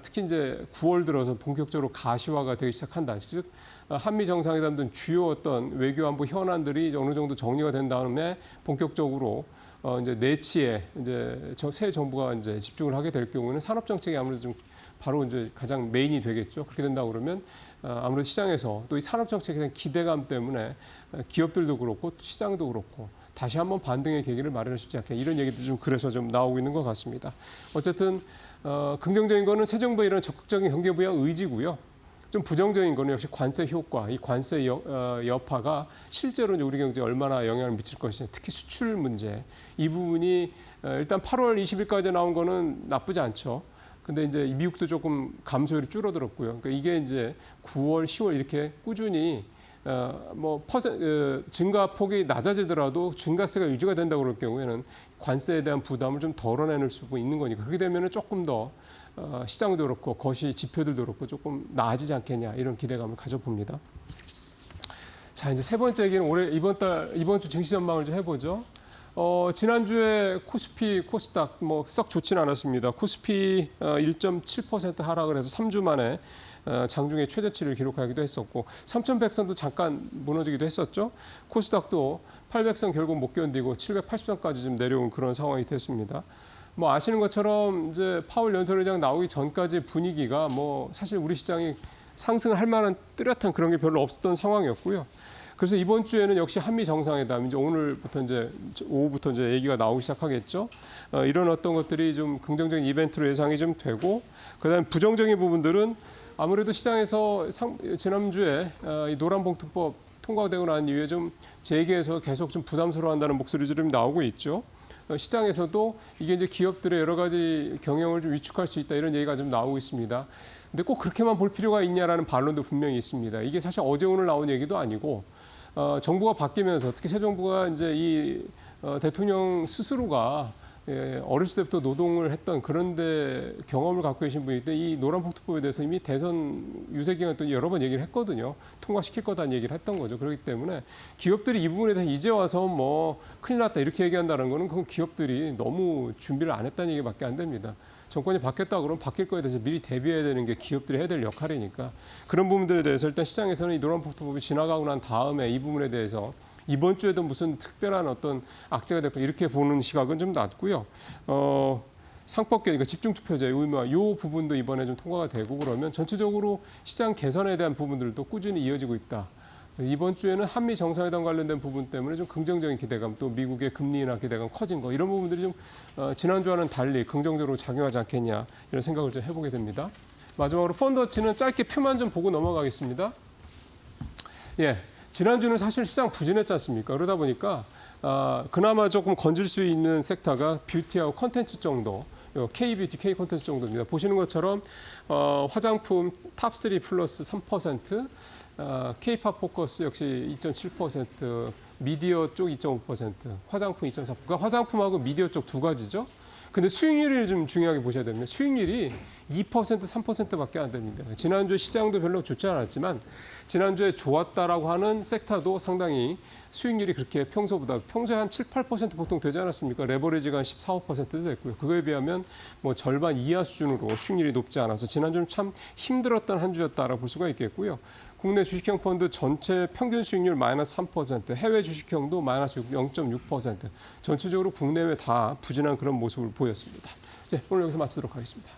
특히 이제 9월 들어서 본격적으로 가시화가 되기 시작한다. 즉 한미 정상회담 등 주요 어떤 외교 안보 현안들이 어느 정도 정리가 된 다음에 본격적으로 이제 내치에 이제 새 정부가 이제 집중을 하게 될 경우는 산업 정책이 아무래도 좀 바로 이제 가장 메인이 되겠죠. 그렇게 된다고 그러면 아무래도 시장에서 또 이 산업 정책에 대한 기대감 때문에 기업들도 그렇고 시장도 그렇고 다시 한번 반등의 계기를 마련할 수 있지 않겠냐 이런 얘기도 좀 그래서 좀 나오고 있는 것 같습니다. 어쨌든 긍정적인 거는 새 정부의 이런 적극적인 경기 부양 의지고요. 좀 부정적인 거는 역시 관세 효과, 이 관세 여파가 실제로 이제 우리 경제에 얼마나 영향을 미칠 것이냐, 특히 수출 문제 이 부분이 일단 8월 20일까지 나온 거는 나쁘지 않죠. 근데 이제 미국도 조금 감소율이 줄어들었고요. 그러니까 이게 이제 9월, 10월 이렇게 꾸준히 증가폭이 낮아지더라도 증가세가 유지가 된다고 그럴 경우에는 관세에 대한 부담을 좀 덜어내는 수 있는 거니까 그렇게 되면은 조금 더 시장도 그렇고 거시 지표들도 그렇고 조금 나아지지 않겠냐 이런 기대감을 가져봅니다. 자, 이제 세 번째 얘기는 이번 주 증시 전망을 좀 해보죠. 지난주에 코스피, 코스닥 썩 좋지는 않았습니다. 코스피 1.7% 하락을 해서 3주 만에 장중에 최저치를 기록하기도 했었고 3,100선도 잠깐 무너지기도 했었죠. 코스닥도 800선 결국 못 견디고 780선까지 좀 내려온 그런 상황이 됐습니다. 아시는 것처럼 이제 파월 연설의장 나오기 전까지 분위기가 사실 우리 시장이 상승을 할 만한 뚜렷한 그런 게 별로 없었던 상황이었고요. 그래서 이번 주에는 역시 한미 정상회담, 이제 오늘부터 이제 오후부터 이제 얘기가 나오기 시작하겠죠. 이런 어떤 것들이 좀 긍정적인 이벤트로 예상이 좀 되고, 그다음 부정적인 부분들은 아무래도 시장에서 지난주에 이 노란봉투법 통과되고 난 이후에 좀 재계에서 계속 좀 부담스러워한다는 목소리들이 좀 나오고 있죠. 시장에서도 이게 이제 기업들의 여러 가지 경영을 좀 위축할 수 있다 이런 얘기가 좀 나오고 있습니다. 근데 꼭 그렇게만 볼 필요가 있냐라는 반론도 분명히 있습니다. 이게 사실 어제 오늘 나온 얘기도 아니고 정부가 바뀌면서 특히 새 정부가 이제 이 대통령 스스로가 어렸을 때부터 노동을 했던 그런데 경험을 갖고 계신 분이기 때문에 이 노란봉투법에 대해서 이미 대선 유세 기간 동안 여러 번 얘기를 했거든요. 통과시킬 거다는 얘기를 했던 거죠. 그렇기 때문에 기업들이 이 부분에 대해서 이제 와서 뭐 큰일 났다 이렇게 얘기한다는 거는 그건 기업들이 너무 준비를 안 했다는 얘기밖에 안 됩니다. 정권이 바뀌었다 그러면 바뀔 거에 대해서 미리 대비해야 되는 게 기업들이 해야 될 역할이니까 그런 부분들에 대해서 일단 시장에서는 이 노란봉투법이 지나가고 난 다음에 이 부분에 대해서 이번 주에도 무슨 특별한 어떤 악재가 될까 이렇게 보는 시각은 좀 낮고요. 상법개, 그러니까 집중투표제의 의무화 이 부분도 이번에 좀 통과가 되고 그러면 전체적으로 시장 개선에 대한 부분들도 꾸준히 이어지고 있다. 이번 주에는 한미 정상회담 관련된 부분 때문에 좀 긍정적인 기대감, 또 미국의 금리 인하 기대감 커진 거 이런 부분들이 좀 지난주와는 달리 긍정적으로 작용하지 않겠냐 이런 생각을 좀 해보게 됩니다. 마지막으로 펀드워치는 짧게 표만 좀 보고 넘어가겠습니다. 예. 지난주는 사실 시장 부진했지 않습니까? 그러다 보니까 그나마 조금 건질 수 있는 섹터가 뷰티하고 컨텐츠 정도, K-뷰티, K-컨텐츠 정도입니다. 보시는 것처럼 화장품 탑3 플러스 3%, K-팝 포커스 역시 2.7%, 미디어 쪽 2.5%, 화장품 2.4%. 그러니까 화장품하고 미디어 쪽 두 가지죠. 근데 수익률을 좀 중요하게 보셔야 됩니다. 수익률이 2%, 3%밖에 안 됩니다. 지난주에 시장도 별로 좋지 않았지만 지난주에 좋았다라고 하는 섹터도 상당히 수익률이 그렇게 평소에 한 7, 8% 보통 되지 않았습니까? 레버리지가 한 14, 5%도 됐고요. 그거에 비하면 뭐 절반 이하 수준으로 수익률이 높지 않아서 지난주는 참 힘들었던 한 주였다라고 볼 수가 있겠고요. 국내 주식형 펀드 전체 평균 수익률 마이너스 3%, 해외 주식형도 마이너스 0.6%. 전체적으로 국내외 다 부진한 그런 모습을 보였습니다. 이제 오늘 여기서 마치도록 하겠습니다.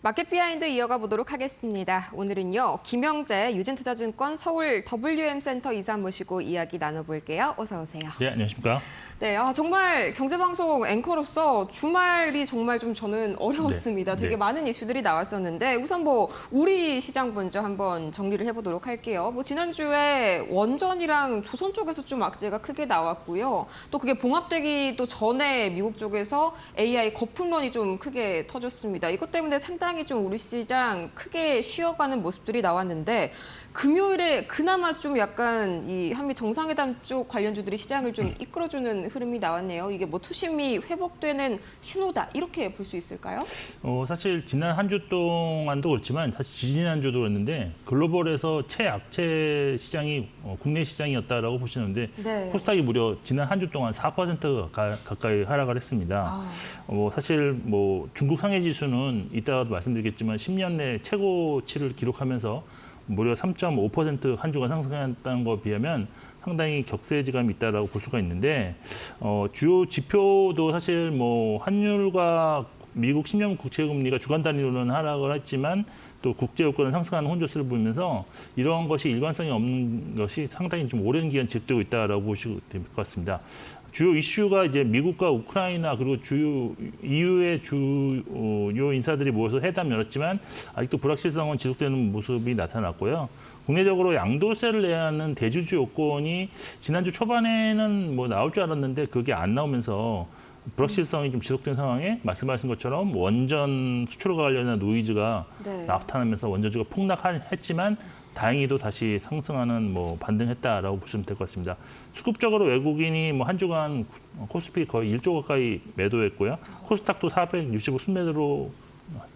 마켓 비하인드 이어가 보도록 하겠습니다. 오늘은요, 김영재 유진투자증권 서울 WM센터 이사 모시고 이야기 나눠볼게요. 어서 오세요. 네, 안녕하십니까. 네, 정말 경제방송 앵커로서 주말이 정말 좀 저는 어려웠습니다. 네. 되게 네. 많은 이슈들이 나왔었는데 우선 뭐 우리 시장 먼저 한번 정리를 해보도록 할게요. 뭐 지난주에 원전이랑 조선 쪽에서 좀 악재가 크게 나왔고요. 또 그게 봉합되기도 전에 미국 쪽에서 AI 거품론이 좀 크게 터졌습니다. 이것 때문에 상당히 좀 우리 시장 크게 쉬어가는 모습들이 나왔는데 금요일에 그나마 좀 약간 이 한미 정상회담 쪽 관련주들이 시장을 좀 이끌어주는 흐름이 나왔네요. 이게 뭐 투심이 회복되는 신호다 이렇게 볼 수 있을까요? 사실 지난 한 주 동안도 그렇지만 사실 지지난주도 그랬는데 글로벌에서 최악체 시장이 국내 시장이었다라고 보시는데 네. 코스닥이 무려 지난 한 주 동안 4% 가까이 하락을 했습니다. 사실 뭐 중국 상해 지수는 이따가도 말씀드리겠지만 10년 내 최고치를 기록하면서 무려 3.5% 한 주간 상승했다는 것에 비하면 상당히 격세지감이 있다라고 볼 수가 있는데 주요 지표도 사실 뭐 환율과 미국 10년 국채 금리가 주간 단위로는 하락을 했지만 또 국제 유가는 상승하는 혼조세를 보이면서 이런 것이 일관성이 없는 것이 상당히 좀 오랜 기간 지속되고 있다라고 보시면 될 것 같습니다. 주요 이슈가 이제 미국과 우크라이나 그리고 주요 EU의 주요 인사들이 모여서 회담 열었지만 아직도 불확실성은 지속되는 모습이 나타났고요. 국내적으로 양도세를 내야 하는 대주주 요건이 지난주 초반에는 뭐 나올 줄 알았는데 그게 안 나오면서 불확실성이 좀 지속된 상황에 말씀하신 것처럼 원전 수출과 관련한 노이즈가 네. 나타나면서 원전주가 폭락했지만 다행히도 다시 상승하는 뭐 반등했다라고 보시면 될 것 같습니다. 수급적으로 외국인이 뭐 한 주간 코스피 거의 1조 가까이 매도했고요. 코스닥도 465 순매도로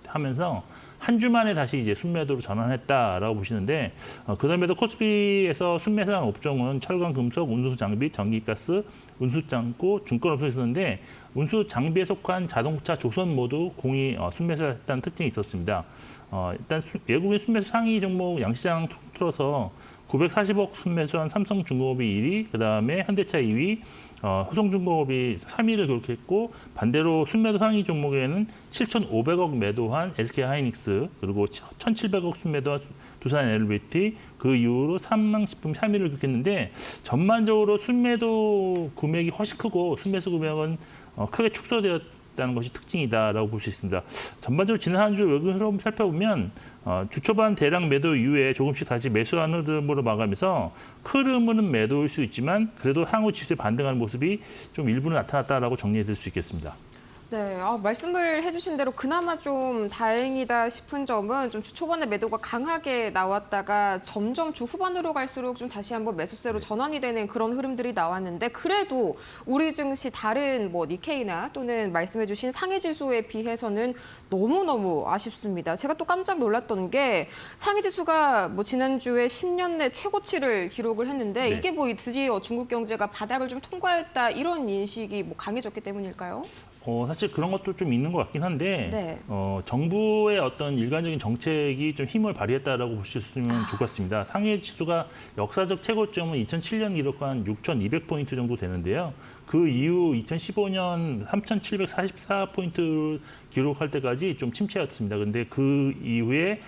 하면서 한 주 만에 다시 이제 순매도로 전환했다라고 보시는데 그다음에도 코스피에서 순매수한 업종은 철강, 금속, 운수 장비, 전기가스, 운수 창고, 증권 업종이 있었는데 운수 장비에 속한 자동차, 조선 모두 공이 순매수했다는 특징이 있었습니다. 일단 외국인 순매수 상위 종목 양시장 통틀어서 940억 순매수한 삼성중공업이 1위, 그다음에 현대차 2위, 호성중공업이 3위를 기록했고 반대로 순매도 상위 종목에는 7,500억 매도한 SK하이닉스 그리고 1,700억 순매도한 두산 LBT 그 이후로 삼망식품이 3위를 기록했는데 전반적으로 순매도 금액이 훨씬 크고 순매수 금액은 크게 축소되었다는 것이 특징이다라고 볼 수 있습니다. 전반적으로 지난 한 주 외국인 흐름 살펴보면 주 초반 대량 매도 이후에 조금씩 다시 매수하는 흐름으로 마감해서 큰 흐름은 매도일 수 있지만 그래도 향후 지수에 반등하는 모습이 좀 일부는 나타났다라고 정리해 드릴 수 있겠습니다. 네, 말씀을 해주신 대로 그나마 좀 다행이다 싶은 점은 좀 주 초반에 매도가 강하게 나왔다가 점점 주 후반으로 갈수록 좀 다시 한번 매수세로 전환이 되는 그런 흐름들이 나왔는데 그래도 우리 증시 다른 뭐 니케이나 또는 말씀해주신 상해 지수에 비해서는 너무너무 아쉽습니다. 제가 또 깜짝 놀랐던 게 상해 지수가 뭐 지난주에 10년 내 최고치를 기록을 했는데 네. 이게 뭐 드디어 중국 경제가 바닥을 좀 통과했다 이런 인식이 뭐 강해졌기 때문일까요? 사실 그런 것도 좀 있는 것 같긴 한데 네. 정부의 어떤 일관적인 정책이 좀 힘을 발휘했다라고 보셨으면 좋겠습니다. 상해 지수가 역사적 최고점은 2007년 기록한 6,200포인트 정도 되는데요. 그 이후 2015년 3,744포인트 기록할 때까지 좀 침체였습니다. 근데 그 이후에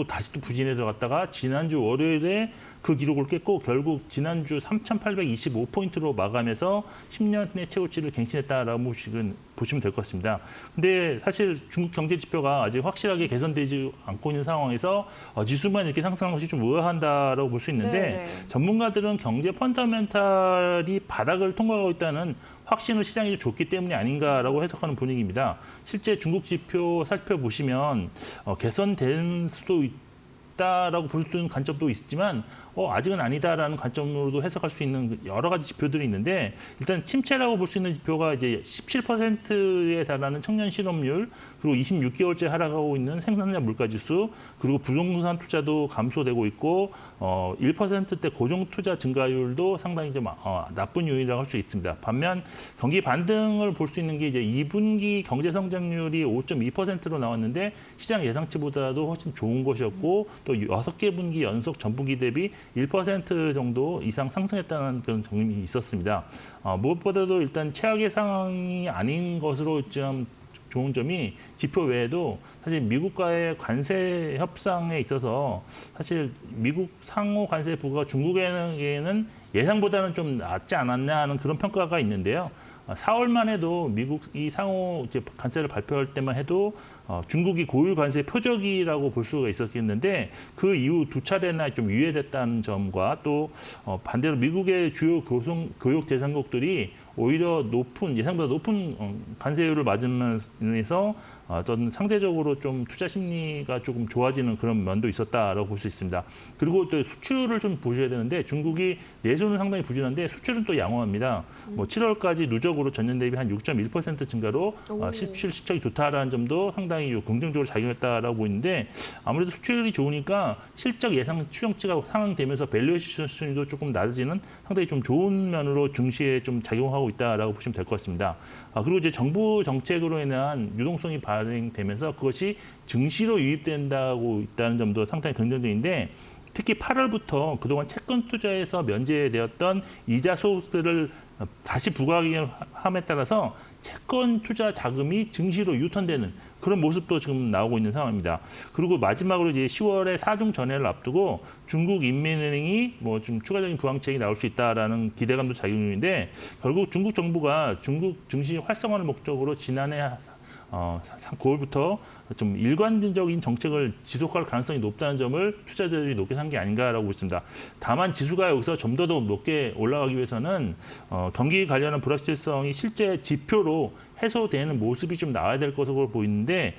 다시 또 부진에 들어갔다가 지난주 월요일에 그 기록을 깼고 결국 지난주 3,825포인트로 마감해서 10년의 최고치를 갱신했다라고 보시면 될 것 같습니다. 근데 사실 중국 경제 지표가 아직 확실하게 개선되지 않고 있는 상황에서 지수만 이렇게 상승하는 것이 좀 의아한다라고 볼 수 있는데 네, 네. 전문가들은 경제 펀더멘탈이 바닥을 통과하고 있다는 확신을 시장이 좋기 때문이 아닌가라고 해석하는 분위기입니다. 실제 중국 지표 살펴보시면 개선될 수도 있다라고 볼 수 있는 관점도 있지만 아직은 아니다라는 관점으로도 해석할 수 있는 여러 가지 지표들이 있는데 일단 침체라고 볼 수 있는 지표가 이제 17%에 달하는 청년 실업률 그리고 26개월째 하락하고 있는 생산자 물가지수 그리고 부동산 투자도 감소되고 있고 1%대 고정 투자 증가율도 상당히 좀 나쁜 요인이라고 할 수 있습니다. 반면 경기 반등을 볼 수 있는 게 이제 2분기 경제 성장률이 5.2%로 나왔는데 시장 예상치보다도 훨씬 좋은 것이었고 또 6개 분기 연속 전분기 대비 1% 정도 이상 상승했다는 그런 점이 있었습니다. 무엇보다도 일단 최악의 상황이 아닌 것으로 좀 좋은 점이 지표 외에도 사실 미국과의 관세 협상에 있어서 사실 미국 상호 관세 부과가 중국에는 예상보다는 좀 낫지 않았냐 하는 그런 평가가 있는데요. 4월만 해도 미국이 상호 이제 관세를 발표할 때만 해도 중국이 고율 관세 표적이라고 볼 수가 있었겠는데 그 이후 두 차례나 좀 유예됐다는 점과 또 반대로 미국의 주요 교육 대상국들이 오히려 예상보다 높은 관세율을 맞으면서 어떤 상대적으로 좀 투자 심리가 조금 좋아지는 그런 면도 있었다라고 볼 수 있습니다. 그리고 또 수출을 좀 보셔야 되는데 중국이 내수는 상당히 부진한데 수출은 또 양호합니다. 뭐 7월까지 누적으로 전년 대비 한 6.1% 증가로 수출 실적이 좋다라는 점도 상당히 긍정적으로 작용했다라고 보이는데 아무래도 수출이 좋으니까 실적 예상 추정치가 상향되면서 밸류에이션 순위도 조금 낮아지는 상당히 좀 좋은 면으로 증시에 좀 작용하고 작용하고 있다라고 보시면 될 것 같습니다. 그리고 이제 정부 정책으로 인한 유동성이 발생되면서 그것이 증시로 유입된다고 있다는 점도 상당히 긍정적인데 특히 8월부터 그동안 채권 투자에서 면제되었던 이자 소득들을 다시 부과함에 따라서 채권 투자 자금이 증시로 유턴되는 그런 모습도 지금 나오고 있는 상황입니다. 그리고 마지막으로 이제 10월에 사중 전회를 앞두고 중국 인민은행이 뭐 좀 추가적인 부양책이 나올 수 있다라는 기대감도 작용 중인데 결국 중국 정부가 중국 증시 활성화를 목적으로 지난해 9월부터 좀 일관적인 정책을 지속할 가능성이 높다는 점을 투자자들이 높게 산 게 아닌가라고 보고 있습니다. 다만 지수가 여기서 좀 더 높게 올라가기 위해서는 경기 관련한 불확실성이 실제 지표로 해소되는 모습이 좀 나와야 될 것으로 보이는데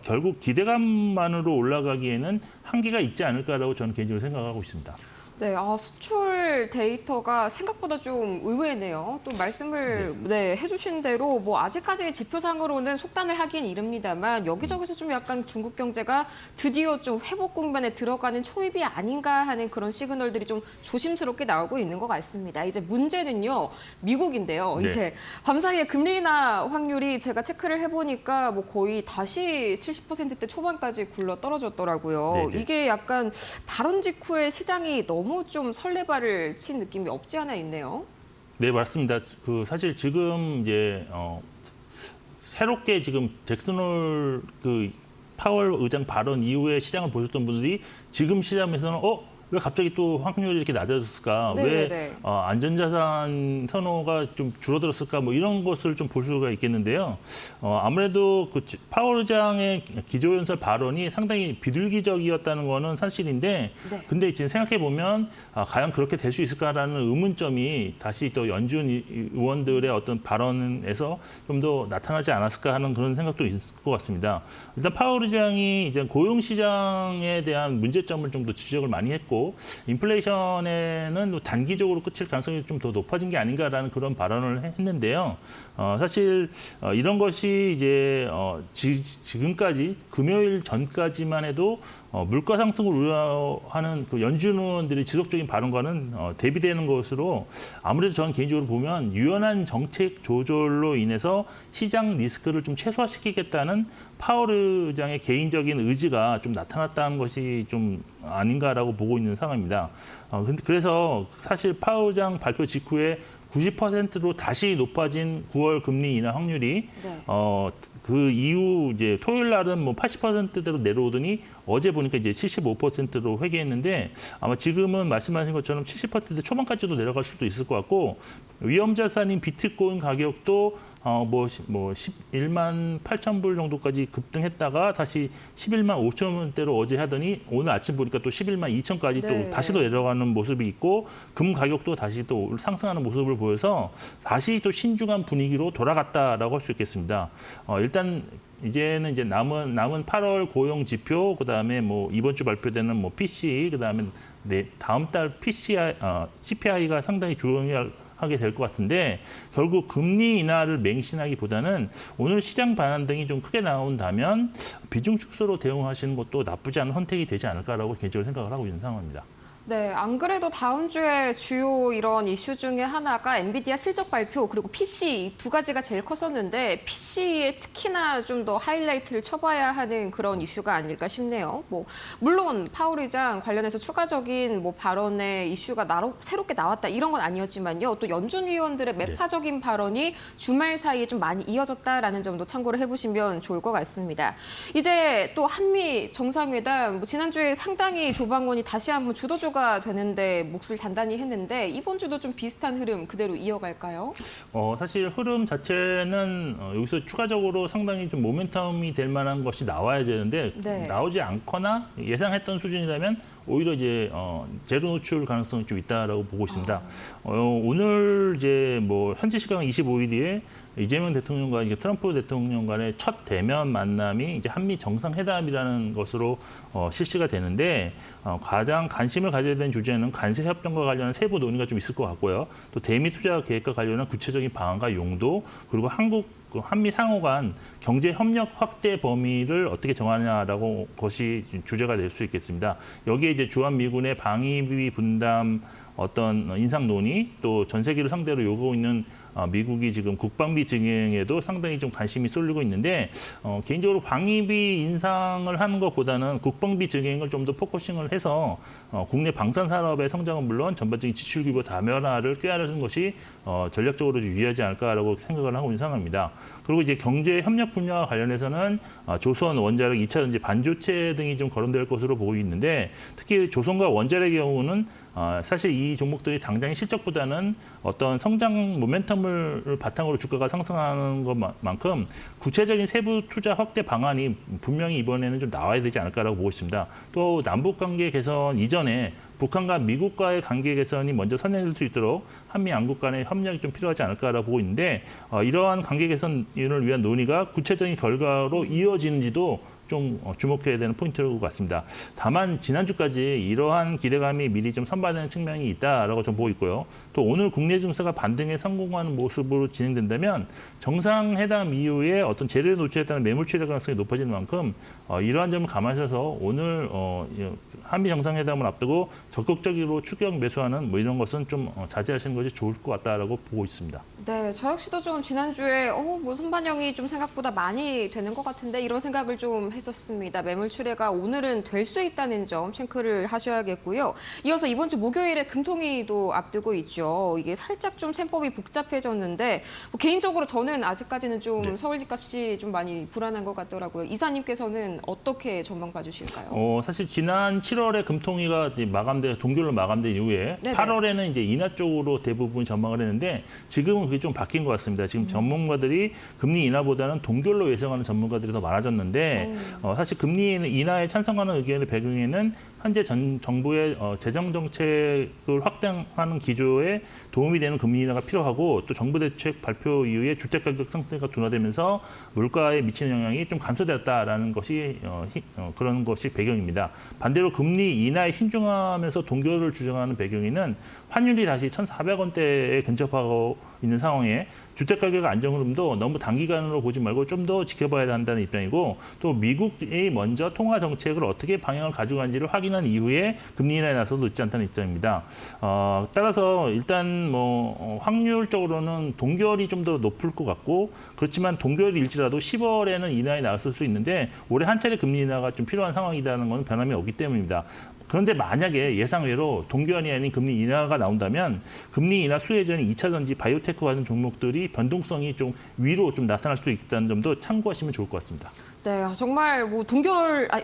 결국 기대감만으로 올라가기에는 한계가 있지 않을까라고 저는 개인적으로 생각하고 있습니다. 네, 수출 데이터가 생각보다 좀 의외네요. 또 말씀을 해주신 대로 뭐 아직까지 지표상으로는 속단을 하긴 이릅니다만 여기저기서 좀 약간 중국 경제가 드디어 좀 회복 국면에 들어가는 초입이 아닌가 하는 그런 시그널들이 좀 조심스럽게 나오고 있는 것 같습니다. 이제 문제는요, 미국인데요. 네. 이제 밤사이에 금리 인하 확률이 제가 체크를 해보니까 뭐 거의 다시 70%대 초반까지 굴러 떨어졌더라고요. 네네. 이게 약간 발언 직후에 시장이 너무 좀 설레발을 친 느낌이 없지 않아 있네요. 네, 맞습니다. 사실 지금 이제 새롭게 지금 잭슨홀 파월 의장 발언 이후에 시장을 보셨던 분들이 지금 시장에서는 왜 갑자기 또 확률이 이렇게 낮아졌을까? 네네네. 왜 안전자산 선호가 좀 줄어들었을까? 뭐 이런 것을 좀 볼 수가 있겠는데요. 아무래도 파월 의장의 기조연설 발언이 상당히 비둘기적이었다는 거는 사실인데, 네. 근데 지금 생각해 보면 과연 그렇게 될 수 있을까라는 의문점이 다시 또 연준 의원들의 어떤 발언에서 좀 더 나타나지 않았을까 하는 그런 생각도 있을 것 같습니다. 일단 파월 의장이 이제 고용 시장에 대한 문제점을 좀 더 지적을 많이 했고. 인플레이션에는 단기적으로 끝일 가능성이 좀 더 높아진 게 아닌가라는 그런 발언을 했는데요. 사실 이런 것이 이제 지금까지 금요일 전까지만 해도 물가 상승을 우려하는 그 연준 의원들의 지속적인 발언과는 대비되는 것으로 아무래도 저는 개인적으로 보면 유연한 정책 조절로 인해서 시장 리스크를 좀 최소화시키겠다는 파월 의장의 개인적인 의지가 좀 나타났다는 것이 좀 아닌가라고 보고 있는 상황입니다. 그래서 사실 파월 의장 발표 직후에 90%로 다시 높아진 9월 금리 인하 확률이 네. 그 이후 이제 토요일 날은 뭐 80%대로 내려오더니 어제 보니까 이제 75%로 회귀했는데 아마 지금은 말씀하신 것처럼 70%대 초반까지도 내려갈 수도 있을 것 같고 위험 자산인 비트코인 가격도 11만 8천 불 정도까지 급등했다가 다시 11만 5천 원대로 어제 하더니 오늘 아침 보니까 또 11만 2천까지 네. 또 다시 또 내려가는 모습이 있고 금 가격도 다시 또 상승하는 모습을 보여서 다시 또 신중한 분위기로 돌아갔다라고 할 수 있겠습니다. 일단 이제는 이제 남은 8월 고용 지표, 그다음에 뭐 이번 주 발표되는 뭐 PCE, 그다음에 다음 달 CPI가 상당히 중요하게 될 것 같은데 결국 금리 인하를 맹신하기보다는 오늘 시장 반등이 좀 크게 나온다면 비중 축소로 대응하시는 것도 나쁘지 않은 선택이 되지 않을까라고 개인적으로 생각을 하고 있는 상황입니다. 네, 안 그래도 다음 주에 주요 이런 이슈 중에 하나가 엔비디아 실적 발표 그리고 PC 두 가지가 제일 컸었는데 PC에 특히나 좀 더 하이라이트를 쳐봐야 하는 그런 이슈가 아닐까 싶네요. 물론 파월 의장 관련해서 추가적인 발언의 이슈가 새롭게 나왔다 이런 건 아니었지만요. 또 연준 위원들의 매파적인 발언이 주말 사이에 좀 많이 이어졌다라는 점도 참고를 해보시면 좋을 것 같습니다. 이제 또 한미 정상회담 지난주에 상당히 조방원이 다시 한번 주도주가 되는데 몫을 단단히 했는데 이번 주도 좀 비슷한 흐름 그대로 이어갈까요? 사실 흐름 자체는 여기서 추가적으로 상당히 좀 모멘텀이 될 만한 것이 나와야 되는데 나오지 않거나 예상했던 수준이라면 오히려 이제 제로 노출 가능성이 좀 있다라고 보고 있습니다. 오늘 이제 현지 시간 25일에 이재명 대통령과 트럼프 대통령 간의 첫 대면 만남이 이제 한미 정상회담이라는 것으로 실시가 되는데 가장 관심을 가져야 되는 주제는 관세 협정과 관련한 세부 논의가 좀 있을 것 같고요. 또 대미 투자 계획과 관련한 구체적인 방안과 용도 그리고 한미 상호 간 경제 협력 확대 범위를 어떻게 정하냐라고 것이 주제가 될 수 있겠습니다. 여기에 이제 주한 미군의 방위비 분담 어떤 인상 논의 또 전 세계를 상대로 요구하고 있는 미국이 지금 국방비 증액에도 상당히 좀 관심이 쏠리고 있는데 개인적으로 방위비 인상을 하는 것보다는 국방비 증액을 좀 더 포커싱을 해서 국내 방산 산업의 성장은 물론 전반적인 지출 규모 다변화를 꾀하는 것이 전략적으로 좀 유리하지 않을까라고 생각을 하고 있는 상황입니다. 그리고 이제 경제 협력 분야와 관련해서는 조선, 원자력, 2차 전지, 반도체 등이 좀 거론될 것으로 보고 있는데 특히 조선과 원자력의 경우는 사실 이 종목들이 당장의 실적보다는 어떤 성장 모멘텀을 바탕으로 주가가 상승하는 것만큼 구체적인 세부 투자 확대 방안이 분명히 이번에는 좀 나와야 되지 않을까라고 보고 있습니다. 또 남북 관계 개선 이전에 북한과 미국과의 관계 개선이 먼저 선행될 수 있도록 한미 양국 간의 협력이 좀 필요하지 않을까라고 보고 있는데 이러한 관계 개선을 위한 논의가 구체적인 결과로 이어지는지도 좀 주목해야 되는 포인트일 것 같습니다. 다만 지난주까지 이러한 기대감이 미리 좀 선반되는 측면이 있다라고 좀 보고 있고요. 또 오늘 국내 증시가 반등에 성공하는 모습으로 진행된다면 정상회담 이후에 어떤 재료에 노출했다는 매물 출혈 가능성이 높아지는 만큼 이러한 점을 감안하셔서 오늘 한미 정상회담을 앞두고 적극적으로 추격 매수하는 뭐 이런 것은 좀 자제하시는 것이 좋을 것 같다라고 보고 있습니다. 네, 저 역시도 좀 지난주에 뭐 선반영이 좀 생각보다 많이 되는 것 같은데 이런 생각을 좀 했었습니다. 매물 출회가 오늘은 될 수 있다는 점 체크를 하셔야겠고요. 이어서 이번 주 목요일에 금통위도 앞두고 있죠. 이게 살짝 좀 셈법이 복잡해졌는데 뭐 개인적으로 저는 아직까지는 좀 서울 집값이 좀 많이 불안한 것 같더라고요. 이사님께서는 어떻게 전망 봐주실까요? 사실 지난 7월에 금통위가 이제 동결로 마감된 이후에 네네. 8월에는 이제 인하 쪽으로 대부분 전망을 했는데 지금은 그게 좀 바뀐 것 같습니다. 지금 전문가들이 금리 인하보다는 동결로 예상하는 전문가들이 더 많아졌는데 사실 금리 인하에 찬성하는 의견의 배경에는 현재 정부의 재정 정책을 확대하는 기조에 도움이 되는 금리 인하가 필요하고 또 정부 대책 발표 이후에 주택 가격 상승세가 둔화되면서 물가에 미치는 영향이 좀 감소되었다라는 것이 그런 것이 배경입니다. 반대로 금리 인하에 신중하면서 동결을 주장하는 배경에는 환율이 다시 1,400원대에 근접하고 있는 상황에 주택 가격 안정 흐름도 너무 단기간으로 보지 말고 좀 더 지켜봐야 한다는 입장이고 또 미국이 먼저 통화 정책을 어떻게 방향을 가져가는지를 확인한 이후에 금리 인하에 나서도 늦지 않다는 입장입니다. 따라서 일단 확률적으로는 동결이 좀 더 높을 것 같고 그렇지만 동결일지라도 10월에는 인하에 나왔을 수 있는데 올해 한 차례 금리 인하가 좀 필요한 상황이라는 건 변함이 없기 때문입니다. 그런데 만약에 예상외로 동결이 아닌 금리 인하가 나온다면 금리 인하 수혜전인 2차 전지, 바이오테크 같은 종목들이 변동성이 좀 위로 좀 나타날 수도 있다는 점도 참고하시면 좋을 것 같습니다. 네, 정말 뭐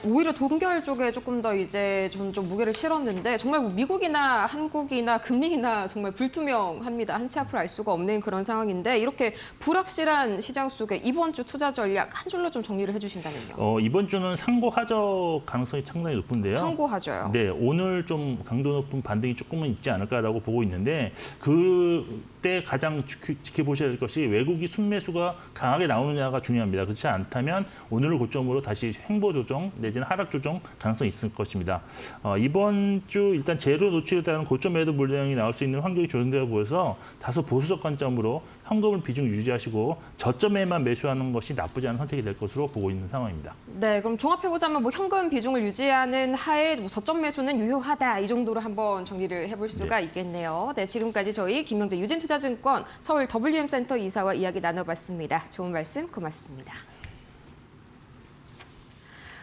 오히려 동결 쪽에 조금 더 이제 좀 무게를 실었는데 정말 뭐 미국이나 한국이나 금리나 정말 불투명합니다. 한치 앞을 알 수가 없는 그런 상황인데 이렇게 불확실한 시장 속에 이번 주 투자 전략 한 줄로 좀 정리를 해주신다면요. 이번 주는 상고하저 가능성이 상당히 높은데요. 상고하저요. 네, 오늘 좀 강도 높은 반등이 조금은 있지 않을까라고 보고 있는데 그때 가장 지켜보셔야 될 것이 외국이 순매수가 강하게 나오느냐가 중요합니다. 그렇지 않다면 오늘을 고점으로 다시 횡보 조정 내지는 하락 조정 가능성이 있을 것입니다. 이번 주 일단 재료 노출에 따른 고점 매도 물량이 나올 수 있는 환경이 조성되어 보여서 다소 보수적 관점으로 현금을 비중 유지하시고 저점에만 매수하는 것이 나쁘지 않은 선택이 될 것으로 보고 있는 상황입니다. 네, 그럼 종합해보자면 뭐 현금 비중을 유지하는 하에 뭐 저점 매수는 유효하다 이 정도로 한번 정리를 해볼 수가 있겠네요. 네, 지금까지 저희 김명재 유진투자증권 서울 WM센터 이사와 이야기 나눠봤습니다. 좋은 말씀 고맙습니다.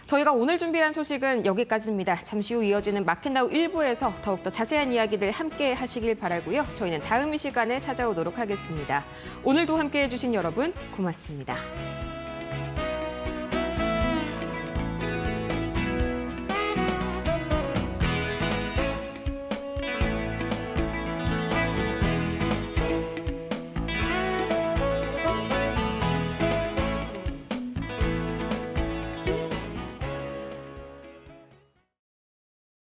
저희가 오늘 준비한 소식은 여기까지입니다. 잠시 후 이어지는 마켓나우 1부에서 더욱더 자세한 이야기들 함께 하시길 바라고요. 저희는 다음 이 시간에 찾아오도록 하겠습니다. 오늘도 함께해 주신 여러분 고맙습니다.